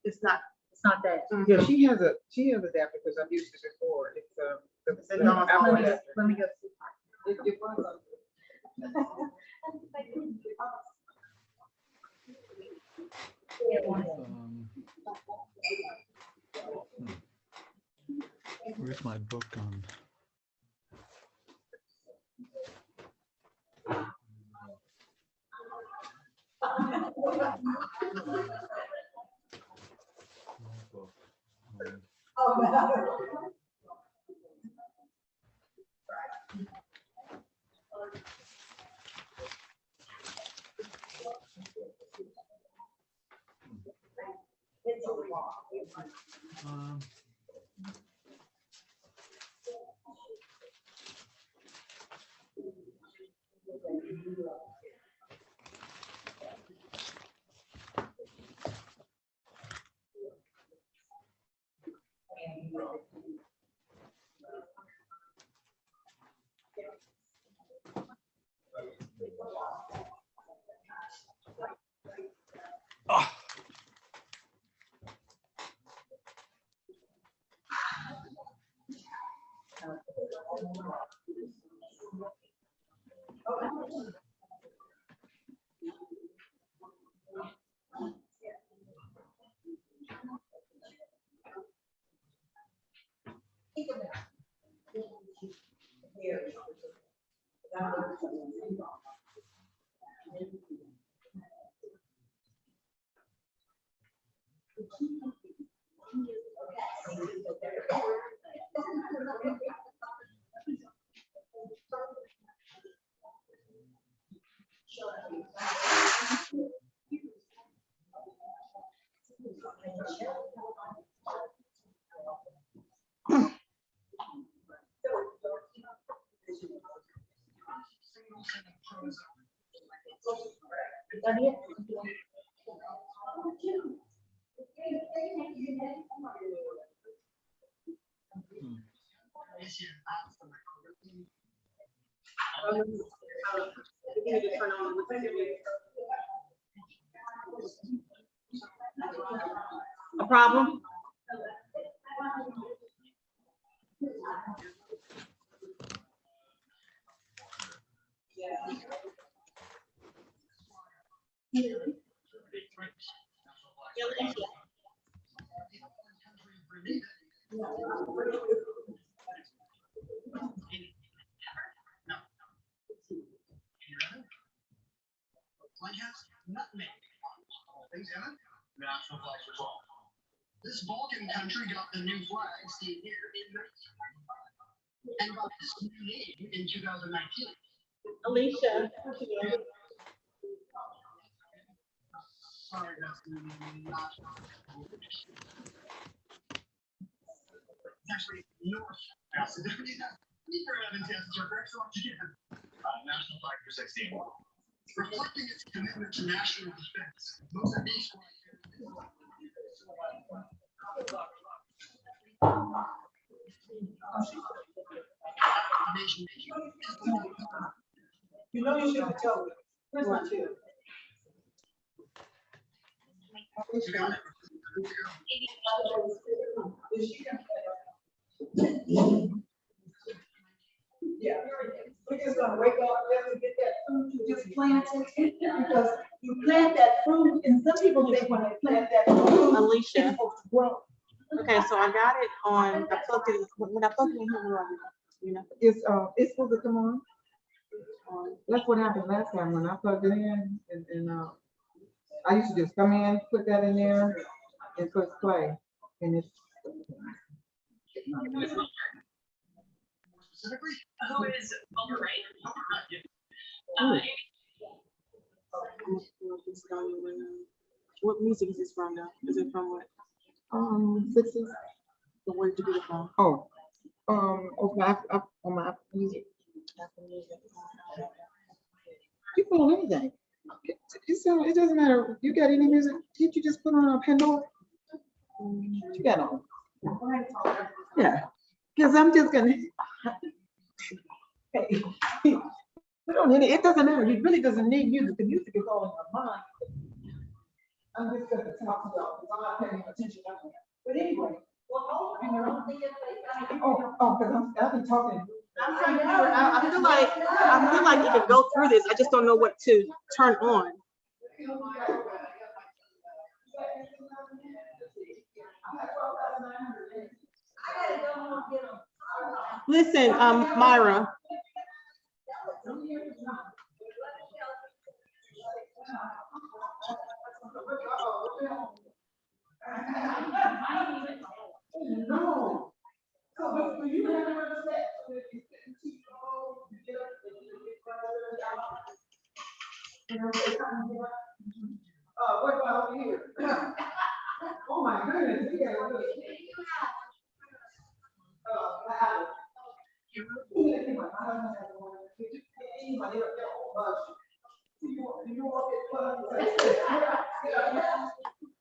it's not not. It's not that. Yeah, she has a adapter because I've used it before. It's It's a Dawn's Apple always. adapter. Let me go see. It was. Where's my book on? Um, We need to turn on the a problem? This Balkan country got the new flag seen here in 1995 and got this new name in 2019. Alicia. Sorry, that's not. actually North Macedonia. Neither Evans tests are excellent again. National Flag for 16. Reflecting its commitment to national defense, Mozambique's You know you should have told me. Where's my chair? Yeah, we're just gonna wake up, just get that fruit you just planted, because you plant that fruit, and some people think when they plant that fruit, Alicia. it's supposed to grow. Okay, so I got it on, I plugged it, when I plugged it in here, you know. It's supposed to come on. That's what happened last time when I plugged it in, and I used to just come in, put that in there, and press play, and it's. specifically. Who is overrated? What music is this from though? Is it from what? 60s. So where did you get it from? Oh, on my Apple Music. You put on anything. It doesn't matter. You got any music? Did you just put on a Pandora? You got on. Yeah, because I'm just gonna. Hey, put on any. It doesn't matter. It really doesn't need music. The music is all in your mind. I'm just gonna talk to y'all because I'm not paying attention. But anyway. Because I've been talking. I'm trying to figure out, I feel like you can go through this. I just don't know what to turn on. Listen, Myra. No. So, you have to understand. What about over here? Oh my goodness, we got a really.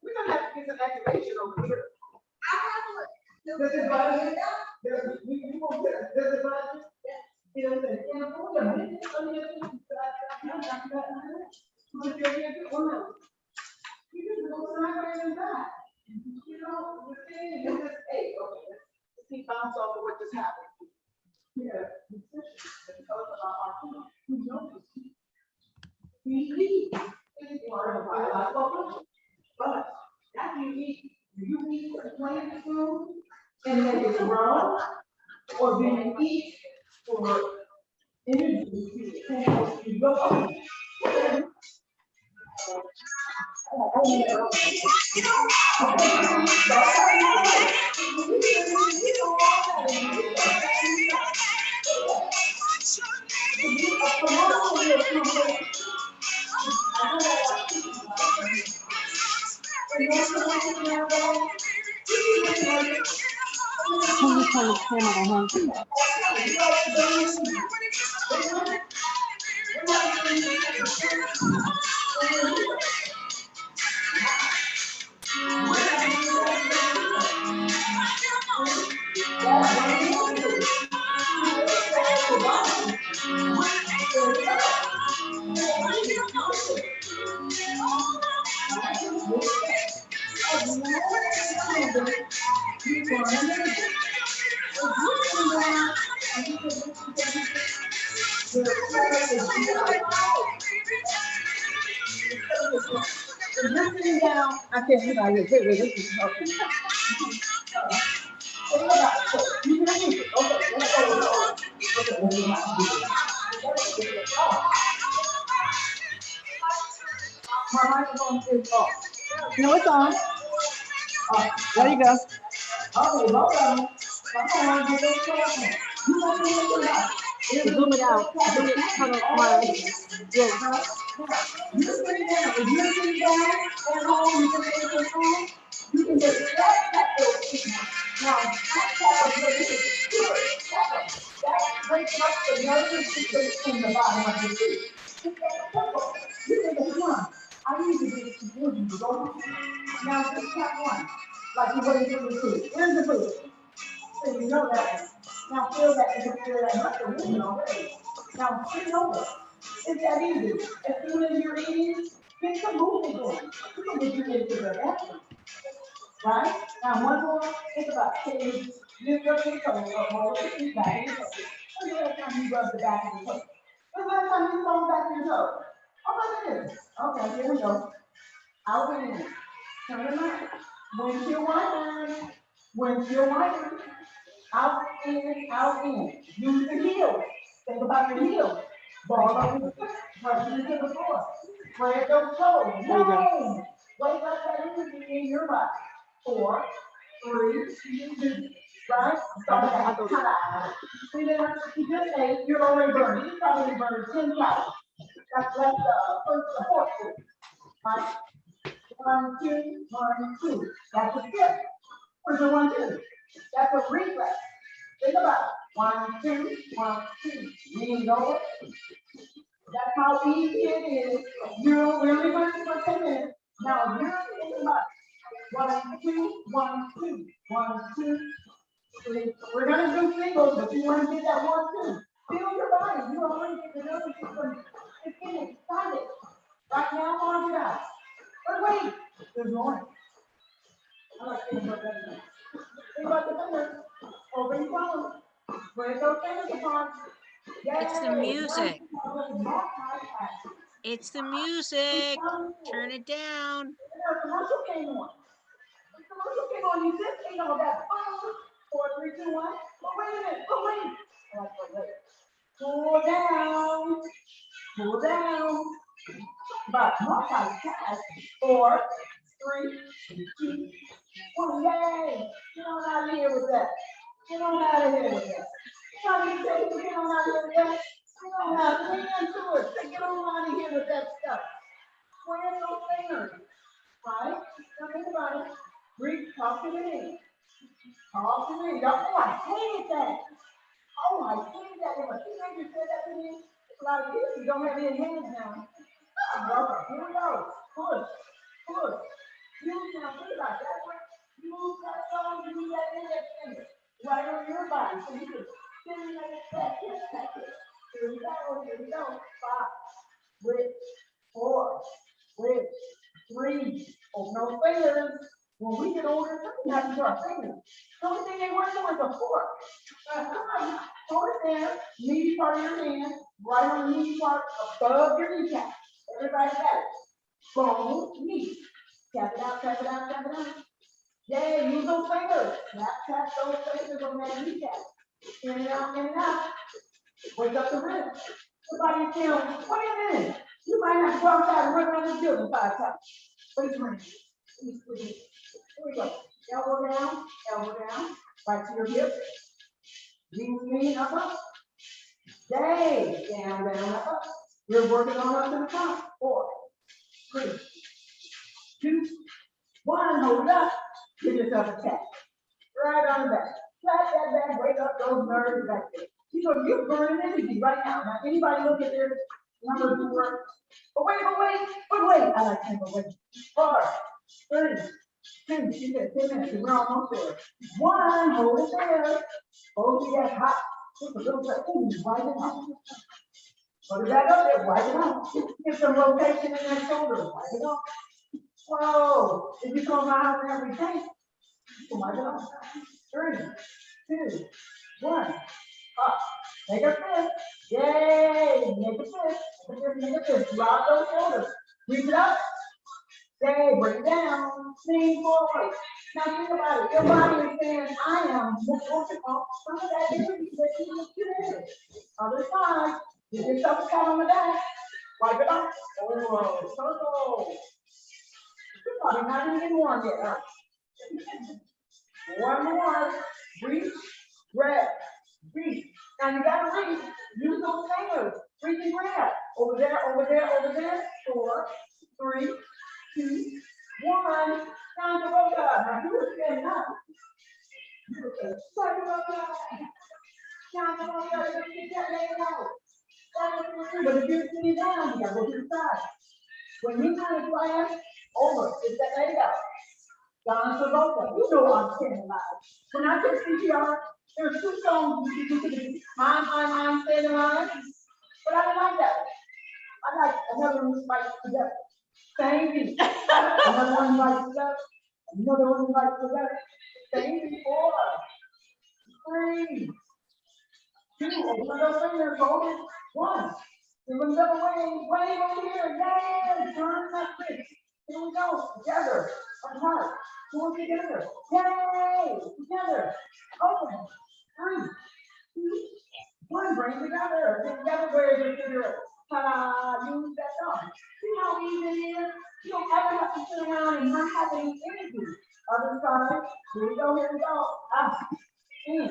We're gonna have to get some activation over here. Does it bother you? You won't get it. Does it bother you? You know, he bounced off of what just happened. Yeah. We eat is part of our life, but after you eat, do you eat the plant food and let it grow, or do you eat for energy? You go. I can't do that. Wait, this is helping. My microphone is off. No, it's on. There you go. Okay, hold on. I'm going to get this telephone. You want to look it up? Zoom it out. Zoom it out. Myra. Yeah. You're sitting down. If you're sitting down at home, you can just that. Now, that is good. That wakes up the nervous system in the bottom of your feet. You can get one. I need to get some food and go. Now, just tap one. Like you're waiting for the food. Where's the food? So you know that. Now feel that you can feel that muscle moving already. Now turn over. It's that easy. As soon as you're eating, get some movement going. You can get you into the bathroom. Right? Now one more, think about it. You lift your toes up, roll your feet back in your toes. When's the last time you rubbed the back of your toes? When's the last time you rolled back your toes? Oh my goodness. Okay, here we go. Out and in. Turn them out. Windshield wiper. Windshield wiper. Out in, out in. Use the heels. Think about your heels. Ball over the foot. Brush it into the floor. Spread those toes. No. Wake up that energy in your body. 4, 3, 2, right? Start that. See there? You just ate. You're already burning. You probably burned 10 calories. That's left the fourth food. Right? 1, 2, 1, 2. That's a skip. Where's the 1, 2? That's a reflex. Think about it. 1, 2, 1, 2. Lean over. That's how easy it is. You're really learning for 10 minutes. Now you're thinking about 1, 2, 1, 2. 1, 2, 3. We're gonna do singles, but you want to get that 1, 2. Feel your body. You already get the nervous system. It's getting excited. Right now, arms it out. But wait, there's more. I like thinking about that. Think about the fingers. Open your palms. Spread those fingers apart. It's the music. It's the music. Turn it down. Commercial came on. The commercial came on. You just ate all that fun. 4, 3, 2, 1. But wait a minute. But wait. I like to wait. Cool down. Cool down. But multitask. 4, 3, 2, 1. Yay. Get on out of here with that. Get on out of here with that. Get on out of here with that. Get on out of here. Lean into it. Get on out of here with that stuff. Square those fingers. Right? Now think about it. Breathe. Talk to me. Talk to me. Oh, I hated that. Oh, I hated that. If a teenager said that to me, a lot of kids don't have any hands now. Oh, here we go. Push. Push. Use now. Think about that. Use that thumb. Use that index finger. Right on your body. So you can stimulate that. Here we go. Here we go. 5. Switch. 4. Switch. 3. Open those fingers. When we get older, we have to do our fingers. The only thing they work for is a fork. Hold it there. Meaty part of your hand. Right on the meaty part above your kneecap. Everybody got it. Bone, knee. Tap it out, tap it out, tap it out. Yay, use those fingers. Tap those fingers on that kneecap. In and out, in and out. Wake up the ribs. Somebody tell me, wait a minute. You might have to go outside and run around the building 5 times. Wait a minute. Here we go. Elbow down, right to your hip. Lean up, up. Yay, down, up. We're working on up to the top. 4, 3, 2, 1. Hold it up. Give yourself a tap. Right on the back. Slap that back, wake up those nerves back there. You're burning energy right now. Now, anybody look at their numbers to work? But wait. I like to wait. 4, 3, 2, she said 10 minutes. We're almost there. 1, hold it there. Hold it hot. Just a little bit. Ooh, wipe it off. Put it back up there. Wipe it off. Get some rotation in that shoulder. Wipe it off. Whoa. If you come out every day, wipe it off. 3, 2, 1. Up. Make a fist. Yay. Make a fist. Make a fist. Drop those shoulders. Reach it up. Yay. Bring it down. Lean forward. Now think about it. Your body is saying, I am working off some of that energy that you just did. Other side. Give yourself a pat on the back. Wipe it off. Oh, circle. You're probably not even warm yet, huh? 1 more. Reach. Grab. Reach. Now you gotta reach. Use those fingers. Reach and grab. Over there. 4, 3, 2, 1. Time to roll up. Now who's getting up? Now, come on, y'all, let's get that laid out. But if you're sitting down, you gotta go to the side. When you kind of class, over, get that laid out. Don Travolta, you know what I'm saying about. When I took CPR, there were 2 songs you could do. Mine, stay in line. But I didn't like that. I like another one like together. Same beat. Another one like together. Another one like together. Same beat. 4, 3, 2. Open those fingers, hold it. 1. Give them another wave over here. Yay! Turn that quick. Here we go. Together. Apart. 4 together. Yay! Together. Open. 3, 2, 1. Bring it together. Get together where you're together. Ta-da! Use that thumb. See how easy it is? You don't ever have to sit around and not have any energy. Other side. Here we go. Up. In.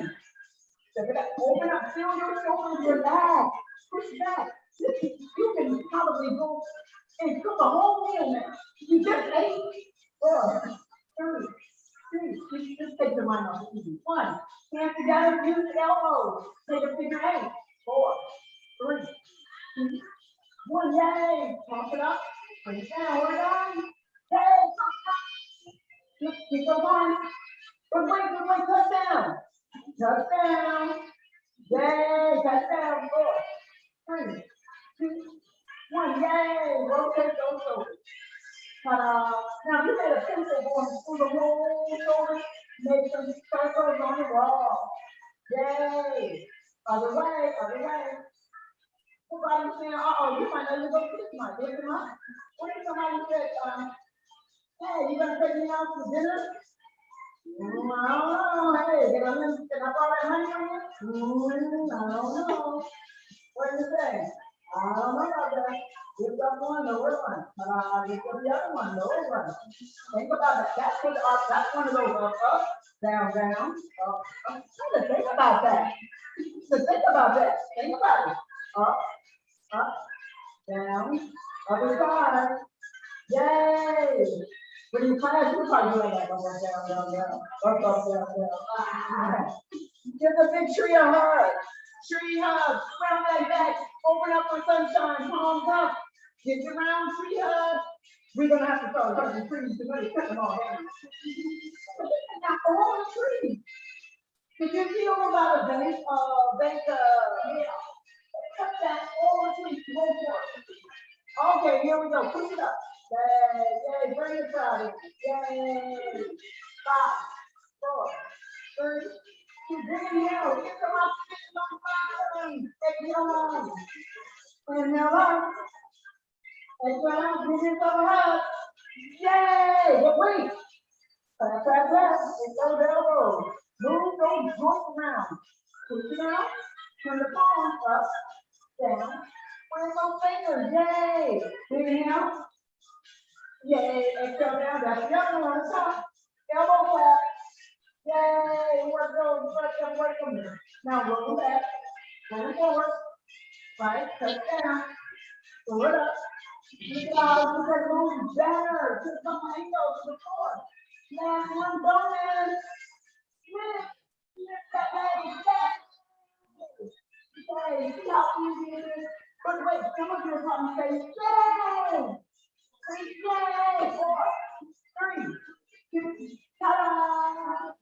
Check it out. Open up. Feel your shoulders. Relax. Push back. You can probably go and cook a whole meal now. You just ate. 4, 3, 2. Just take the mind off the TV. 1. Hands together. Use the elbows. Take a figure 8. 4, 3, 2, 1. Yay! Pump it up. Bring it down. We're done. Yay! Keep going. Good way. Touchdown. Touchdown. Yay! Touchdown. 4, 3, 2, 1. Yay! Rotate those shoulders. Now you made a pencil going through the whole shoulder. Make some circles on the wall. Yay! Other way. Somebody saying, you might not go this much. What if somebody said, hey, you gonna take me out to dinner? I don't know. Hey, can I borrow that money from you? I don't know. What do you say? I don't know about that. Lift up one, lower one. Lift up the other one, lower one. Think about that. That's one of those up, down, up. Try to think about that. Think about it. Up, down, other side. Yay! When you class, you're probably doing that. Up, down. Give the big tree a hug. Tree hug. Round that back. Open up for sunshine. Palms up. Get your round tree hug. We're gonna have to start hugging trees because we cut them all down. Not the whole tree. Did you see over by the bank? Cut that whole tree. Go for it. Okay, here we go. Push it up. Yay! Bring it out. Yay! 5, 4, 3. Bring it out. Get them up. Exhale. Inhale up. Exhale. Bring it up. Yay! But wait. Pass. And those elbows. Move those joints around. Push it out. Turn the palms up. Down. Bring those fingers. Yay! Inhale. Yay! Exhale down. That's the other one. Top. Elbow flat. Yay! Work them. Now roll back. Roll forward. Right. Touch down. Pull it up. Look at move better. Just come my ankles to the floor. Last one, bonus. Lift that leg back. Yay! See how easy it is? But wait, some of you are probably saying, yay! Yay! 4, 3, 2, ta-da!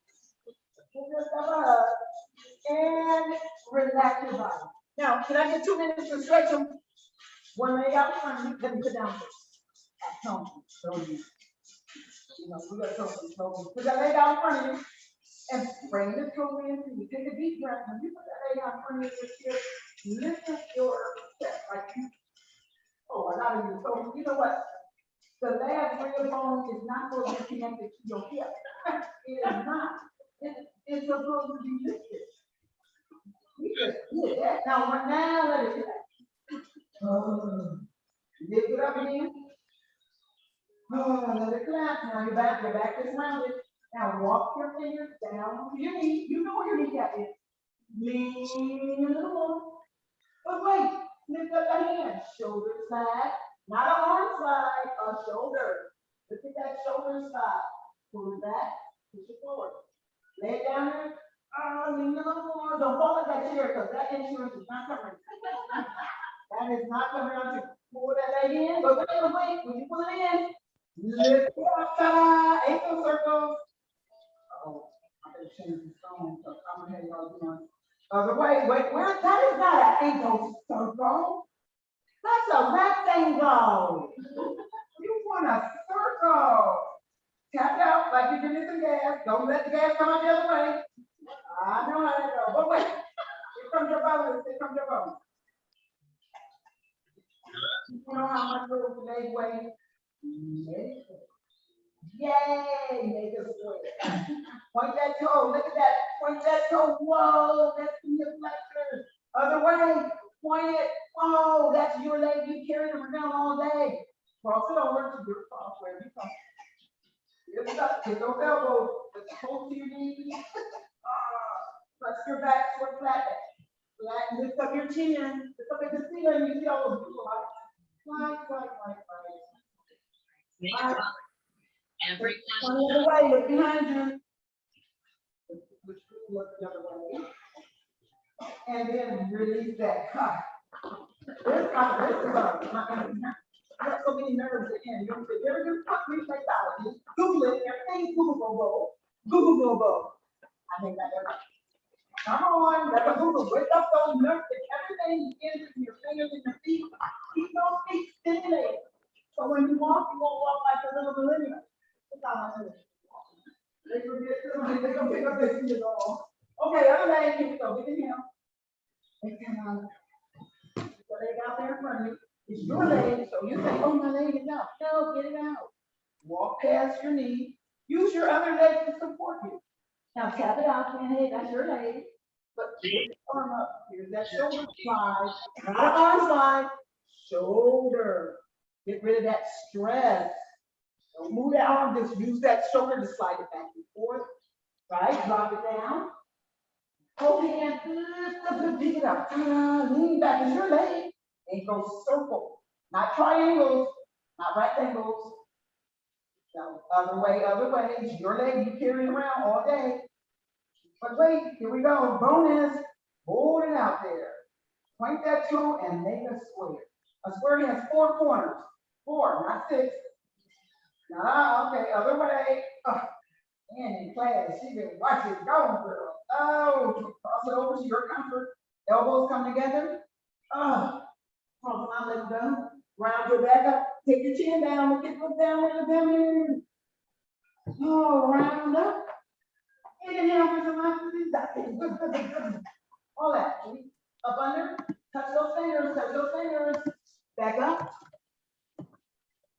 And relax your body. Now, can I get 2 minutes to stretch them? One leg out front, let me sit down. At home, so we got to put that leg out in front of you and bring the toe in. You take a deep breath. When you put that leg out in front of you, lift up your chest like you. Oh, a lot of you. So you know what? The last real bone is not supposed to be connected to your hip. It is not. It's supposed to be lifted. You just did that. Now let it relax. Lift it up again. Let it collapse. Now your back is rounded. Now walk your fingers down to your knee. You know where your kneecap is. Lean a little more. But wait, lift up the hand. Shoulder slide. Not an arm slide, a shoulder. Look at that shoulder slide. Pull it back, push it forward. Lay it down there. No, don't fall in that chair, because that insurance is not covering. That is not covering on you. Pull that leg in, but wait, when you pull it in, lift it up, ta-da, ankle circles. Oh, I better change the phone, so I'm ahead, y'all doing. Other way, wait, where, that is not an ankle circle. That's a rectangle. You want a circle. Tap out like you're getting some gas. Don't let the gas come out the other way. I know how to go, but wait. Here comes your bonus, here comes your bonus. You know how much little leg weight? Yay, make a square. Point that toe, look at that. Point that toe, whoa, that's the hip flexor. Other way, point it, whoa, that's your leg. You carry them around all day. Cross it over to your cross wherever you come. Lift up, get those elbows, let's hold to your knees. Press your back toward flat. Flat, lift up your chin, lift up at the ceiling, you see all those people like. Every one the other way, look behind you. Look the other way. And then release that cut. This got so many nerves in. You ever do cut reflexology? Google it, everything's Google. I think that everything. Come on, let the Google wake up those nerves, everything in your fingers and your feet. Keep those feet stimulated. So when you walk, you won't walk like a little millennial. They gonna pick up their feet all. Okay, other leg, here we go. Get in here. So leg out there in front of you. It's your leg, so you say, oh, my leg is out. No, get it out. Walk past your knee. Use your other leg to support you. Now tap it out, hey, that's your leg. But put your arm up. Here's that shoulder slide. Not an arm slide. Shoulder. Get rid of that stress. Don't move that arm, just use that shoulder to slide it back and forth. Right? Drop it down. Hold hand, pick it up. Lean back in your leg and go circle. Not triangles, not rectangles. So other way, it's your leg you carry around all day. But wait, here we go. Bonus. Hold it out there. Point that toe and make a square. A square has 4 corners. 4, not 6. Okay, other way. And in class, she been watching it go, girl. Oh, cross it over to your comfort. Elbows come together. Cross them out, let them go. Round your back up. Take your chin down. Get them down with the belly. Oh, round up. Inhale for some oxygen. All that. Up under. Touch those fingers. Back up.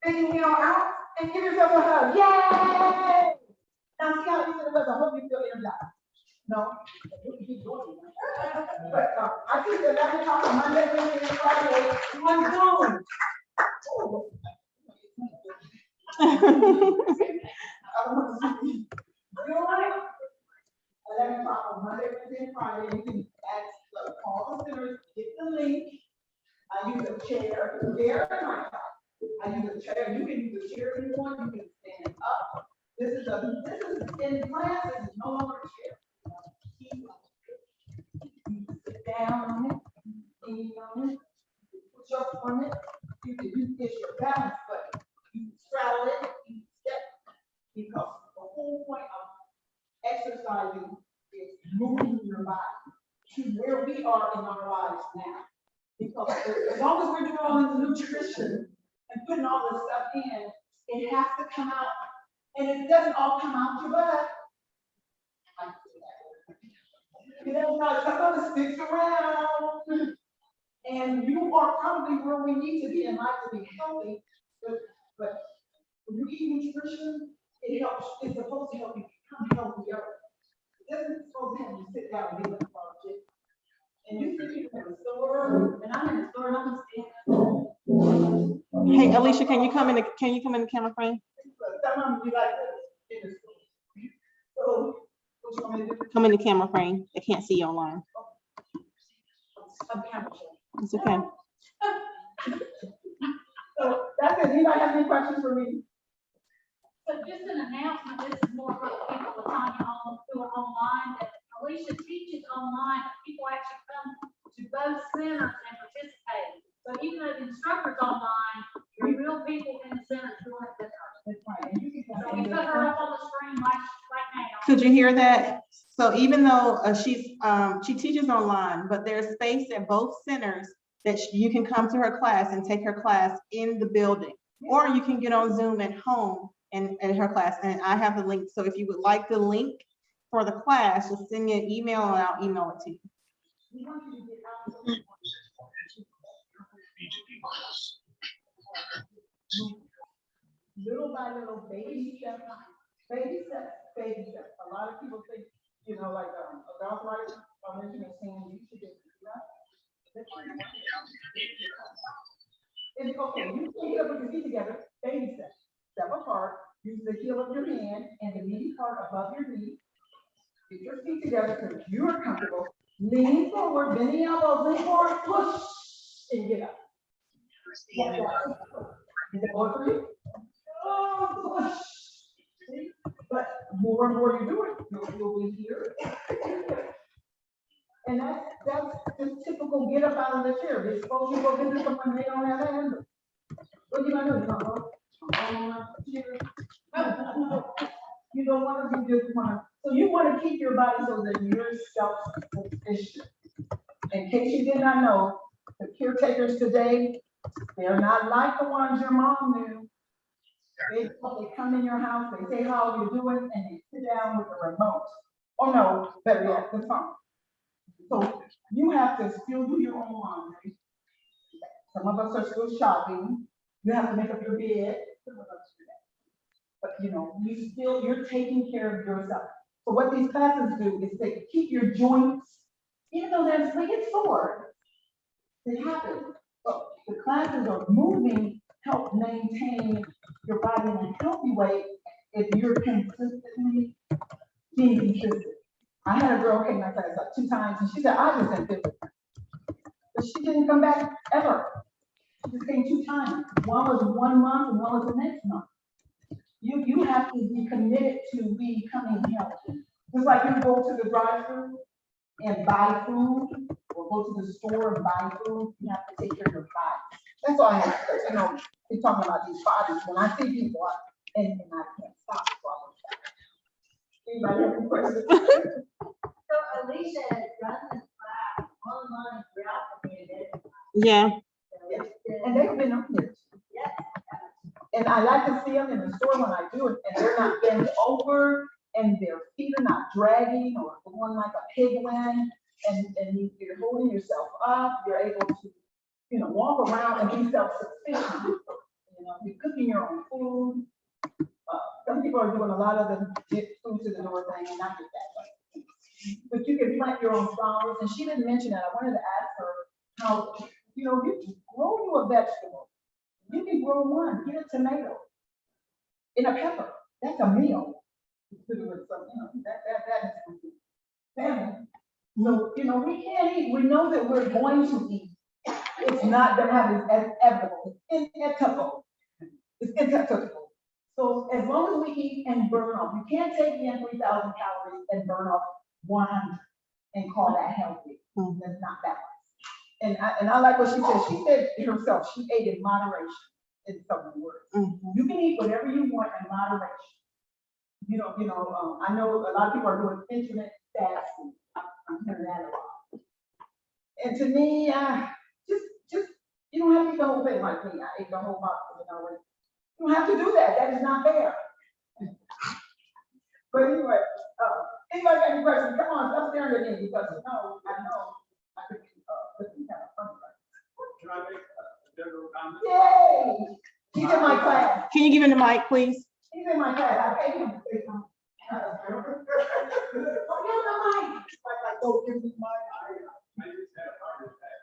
Big inhale out. And give yourself a hug. Yay! Now see how easy it was. I hope you feel energized. No, but I think the 11 o'clock on Monday, Wednesday, and Friday, I'm doing. You know what? 11 o'clock on Monday, Wednesday, and Friday, you can call the centers, get the link. I use a chair. I use a chair. You can use a chair if you want. You can stand up. This is in class. This is no longer a chair. You can sit down on it. Lean on it. Put your foot on it. You can use this your balance, but you can straddle it. You can step because the whole point of exercising is moving your body to where we are in our lives now. Because as long as we're doing all this nutrition and putting all this stuff in, it has to come out. And it doesn't all come out your butt. You know, some of it sticks around. And you are probably where we need to be in life to be healthy. But when you eat nutrition, it helps. It's supposed to help you become healthier. It doesn't supposed to have you sit down and be lethargic. And you see people in the store, and I'm in the store, and I'm standing. Hey, Alicia, can you come in the camera frame? Sometimes you like this in the store. So, what you want me to do? Come in the camera frame. They can't see you online. I'm camera shy. It's okay. So that's it. Anybody have any questions for me? So just an announcement, this is more for the people that's on through online, that Alicia teaches online, people actually come to both centers and participate. So even though the instructor's online, there are real people in the centers doing it with her. That's right. And you can So we put her up on the screen right now. Could you hear that? So even though she teaches online, but there's space at both centers that you can come to her class and take her class in the building. Or you can get on Zoom at home and her class, and I have the link. So if you would like the link for the class, just send me an email and I'll email it to you. We want you to get out. little by little, baby steps, baby steps, baby steps. A lot of people think, you know, like, adult rights foundation is saying you should just do that. It's okay, you can get up with your feet together, baby steps, step apart, use the heel of your hand and the knee part above your knee. Get your feet together so you are comfortable, lean forward, bend the elbows, lean forward, push, and get up. Yeah. Is that work for you? Oh, push. See? But more and more you do it, you'll be here. And that's just typical get up out of the chair. They're supposed to go visit someone they don't have a handle. What you gonna do? You don't want to do this one. So you want to keep your body so that you're self-sufficient. In case you did not know, the caretakers today, they're not like the ones your mom knew. They come in your house, they say how you're doing, and they sit down with the remote. Oh no, better yet, the phone. So you have to still do your own laundry. Some of us are still shopping. You have to make up your bed. Some of us do that. But you know, you're taking care of yourself. So what these classes do is they keep your joints, even though they get sore. It happens. But the classes are moving, help maintain your body in a healthy way if you're consistently being consistent. I had a girl came to my class like 2 times and she said, I just didn't feel it. But she didn't come back ever. She just came 2 times. One was 1 month and one was the next month. You have to be committed to becoming healthy. Just like you go to the drive-thru and buy food, or go to the store and buy food, you have to take care of your body. That's all I have to say. You know, we're talking about these bodies. When I see people, and I can't stop. Anybody have any questions? So Alicia has done this class online throughout the community. Yeah. And they've been up here. Yes. And I like to see them in the store when I do it, and they're not bent over, and their feet are not dragging or going like a pig wing, and you're holding yourself up, you're able to, you know, walk around and be self-sufficient. You know, you're cooking your own food. Some people are doing a lot of the get food to the door thing, and not just that. But you can plant your own flowers, and she didn't mention that. I wanted to ask her how, you know, you can grow you a vegetable. You can grow one, get a tomato, and a pepper. That's a meal. With some, you know, that is family. So, you know, we can't eat. We know that we're going to eat. It's not gonna happen as inevitable. It's inevitable. It's inevitable. So as long as we eat and burn off, you can't take in 3,000 calories and burn off 100 and call that healthy. That's not balanced. And I like what she said. She said herself, she ate in moderation, in some words. You can eat whatever you want in moderation. I know a lot of people are doing intermittent fasting. I'm hearing that a lot. And to me, just you don't have to eat the whole thing like me. I ate the whole box, you know. You don't have to do that. That is not fair. But anyway, anybody got any questions? Come on, stop staring at me because I know I could be looking kind of funny. Can I make a general comment? Yay! He's in my class. Can you give him the mic, please? He's in my class. I paid him to say something. Oh, give him the mic. Like, oh, give me the mic. I just had a heart attack.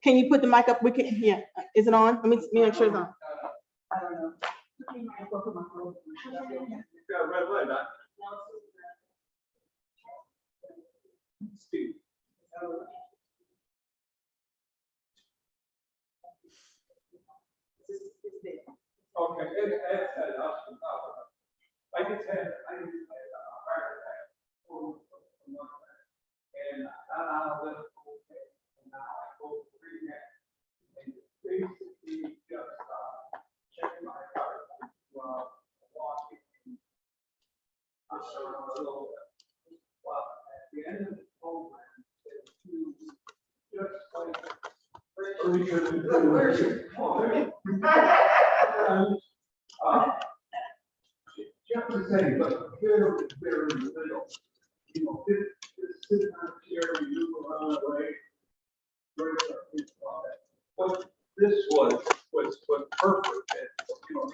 Can you put the mic up? We can, yeah. Is it on? Let me make sure it's on. I don't know. You got a red light, huh? Steve. Okay, I just had a heart attack. and I got out of it, okay, and now I go through that. And basically just, checking my card, walking. Just a little bit. But at the end of the program, there's two, just like. Just to say, but very, very little. You know, this sitting on a chair, we move around the way. What this was perfect. And, you know,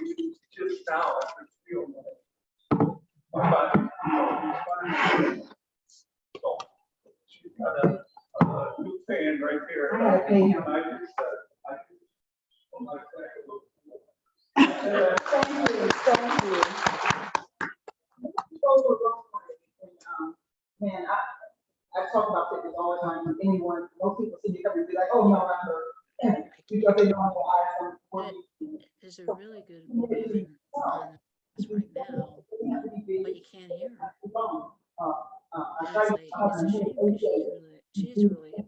just now, I could feel that. But, you know, so, she's got a new fan right there. I gotta pay him. And I just said, well, like that, Thank you. Man, I talk about fitness all the time. When anyone, most people see me come and be like, "Oh no, not her." Because they know I'm gonna hire some for me. There's a really good woman on this right now, but you can't hear her. And it's like, it's a shame because she's really, this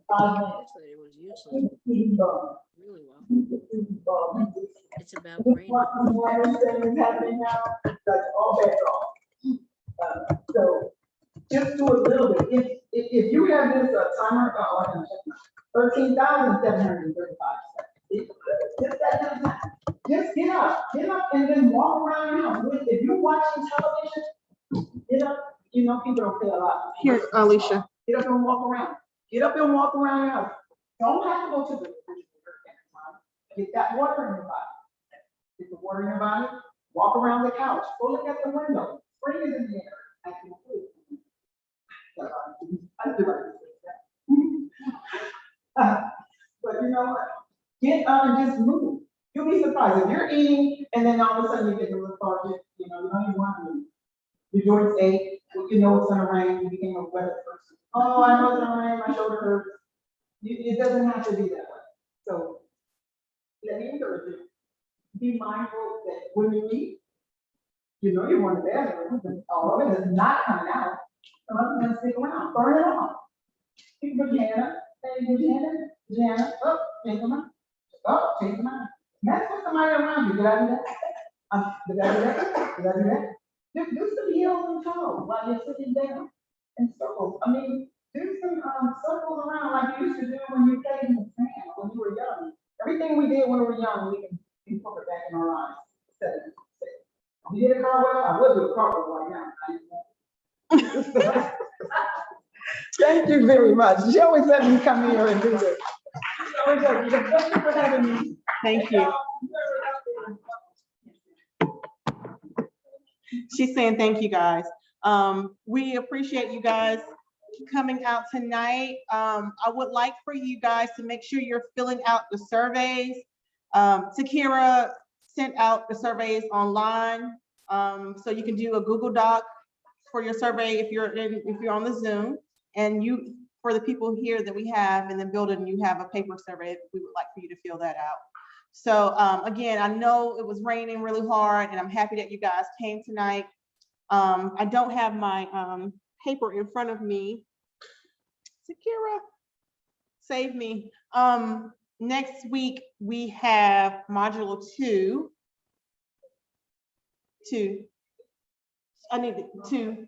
lady was useless really well. It's about brain health. So just do a little bit. If you have this timer, 13,735 seconds. Just that kind of time. Just get up and then walk around your house. If you're watching television, get up. You know, people don't pay a lot. Here, Alicia. Get up and walk around. Get up and walk around your house. Don't have to go to the refrigerator. Get that water in your body. Get the water in your body. Walk around the couch. Go look at the window. Spring is in the air. I can feel it. I do like but you know what? Get up and just move. You'll be surprised if you're eating and then all of a sudden you get a lethargic. You know, you don't even want to move. Your joints ache. You know it's gonna rain. You became a weather person. Oh, I know it's gonna rain. My shoulder hurts. It doesn't have to be that way. So let me encourage you. Be mindful that when you eat, you know you want the bathroom, but all of it is not coming out. Some of it's gonna stick around. Burn it off. You can put your hand up. Hey, put your hand up. Up, change your mind. Up, change your mind. That's what somebody around you. Did I do that? Did I do that? Did I do that? Do some heels and toes while you're sitting down in circles. I mean, do some circles around like you used to do when you played in the sand when you were young. Everything we did when we were young, we can put it back in our lives. You did a cartwheel? I would do a cartwheel right now. Thank you very much. She always let me come here and do this. Thank you for having me. Thank you. She's saying thank you guys. We appreciate you guys coming out tonight. I would like for you guys to make sure you're filling out the surveys. Takira sent out the surveys online, so you can do a Google Doc for your survey if you're on the Zoom, and you for the people here that we have in the building, you have a paper survey. We would like for you to fill that out. So again, I know it was raining really hard, and I'm happy that you guys came tonight. I don't have my paper in front of me. Takira, save me. Next week we have module 2. I need 2.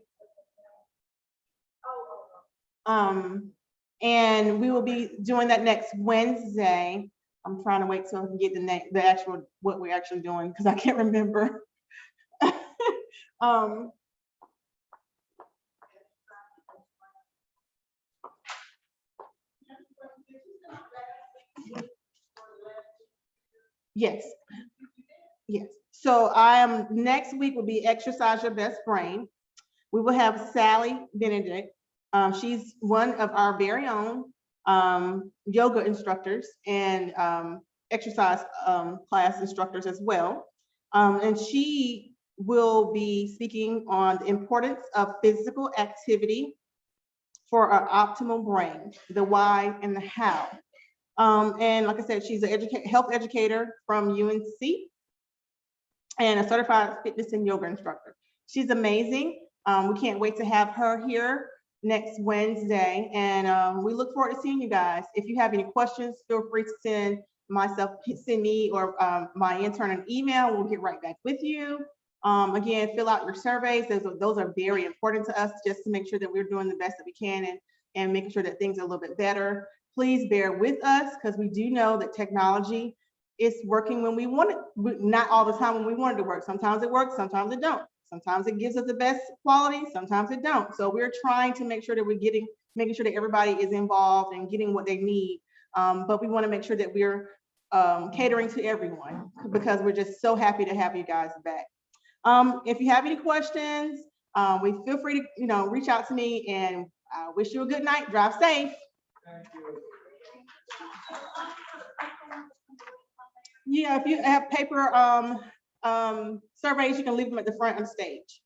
And we will be doing that next Wednesday. I'm trying to wait till I can get the actual what we're actually doing because I can't remember. Yes. So next week will be exercise your best brain. We will have Sally Benedict. She's one of our very own yoga instructors and exercise class instructors as well. And she will be speaking on the importance of physical activity for our optimal brain, the why and the how. And like I said, she's a health educator from UNC and a certified fitness and yoga instructor. She's amazing. We can't wait to have her here next Wednesday. And we look forward to seeing you guys. If you have any questions, feel free to send me or my intern an email. We'll get right back with you. Again, fill out your surveys. Those are very important to us, just to make sure that we're doing the best that we can and making sure that things are a little bit better. Please bear with us, because we do know that technology is working when we want it, not all the time when we want it to work. Sometimes it works, sometimes it don't. Sometimes it gives us the best quality, sometimes it don't. So we're trying to make sure that making sure that everybody is involved and getting what they need. But we want to make sure that we're catering to everyone, because we're just so happy to have you guys back. If you have any questions, we feel free to reach out to me, and I wish you a good night. Drive safe. Thank you. Yeah, if you have paper surveys, you can leave them at the front of the stage.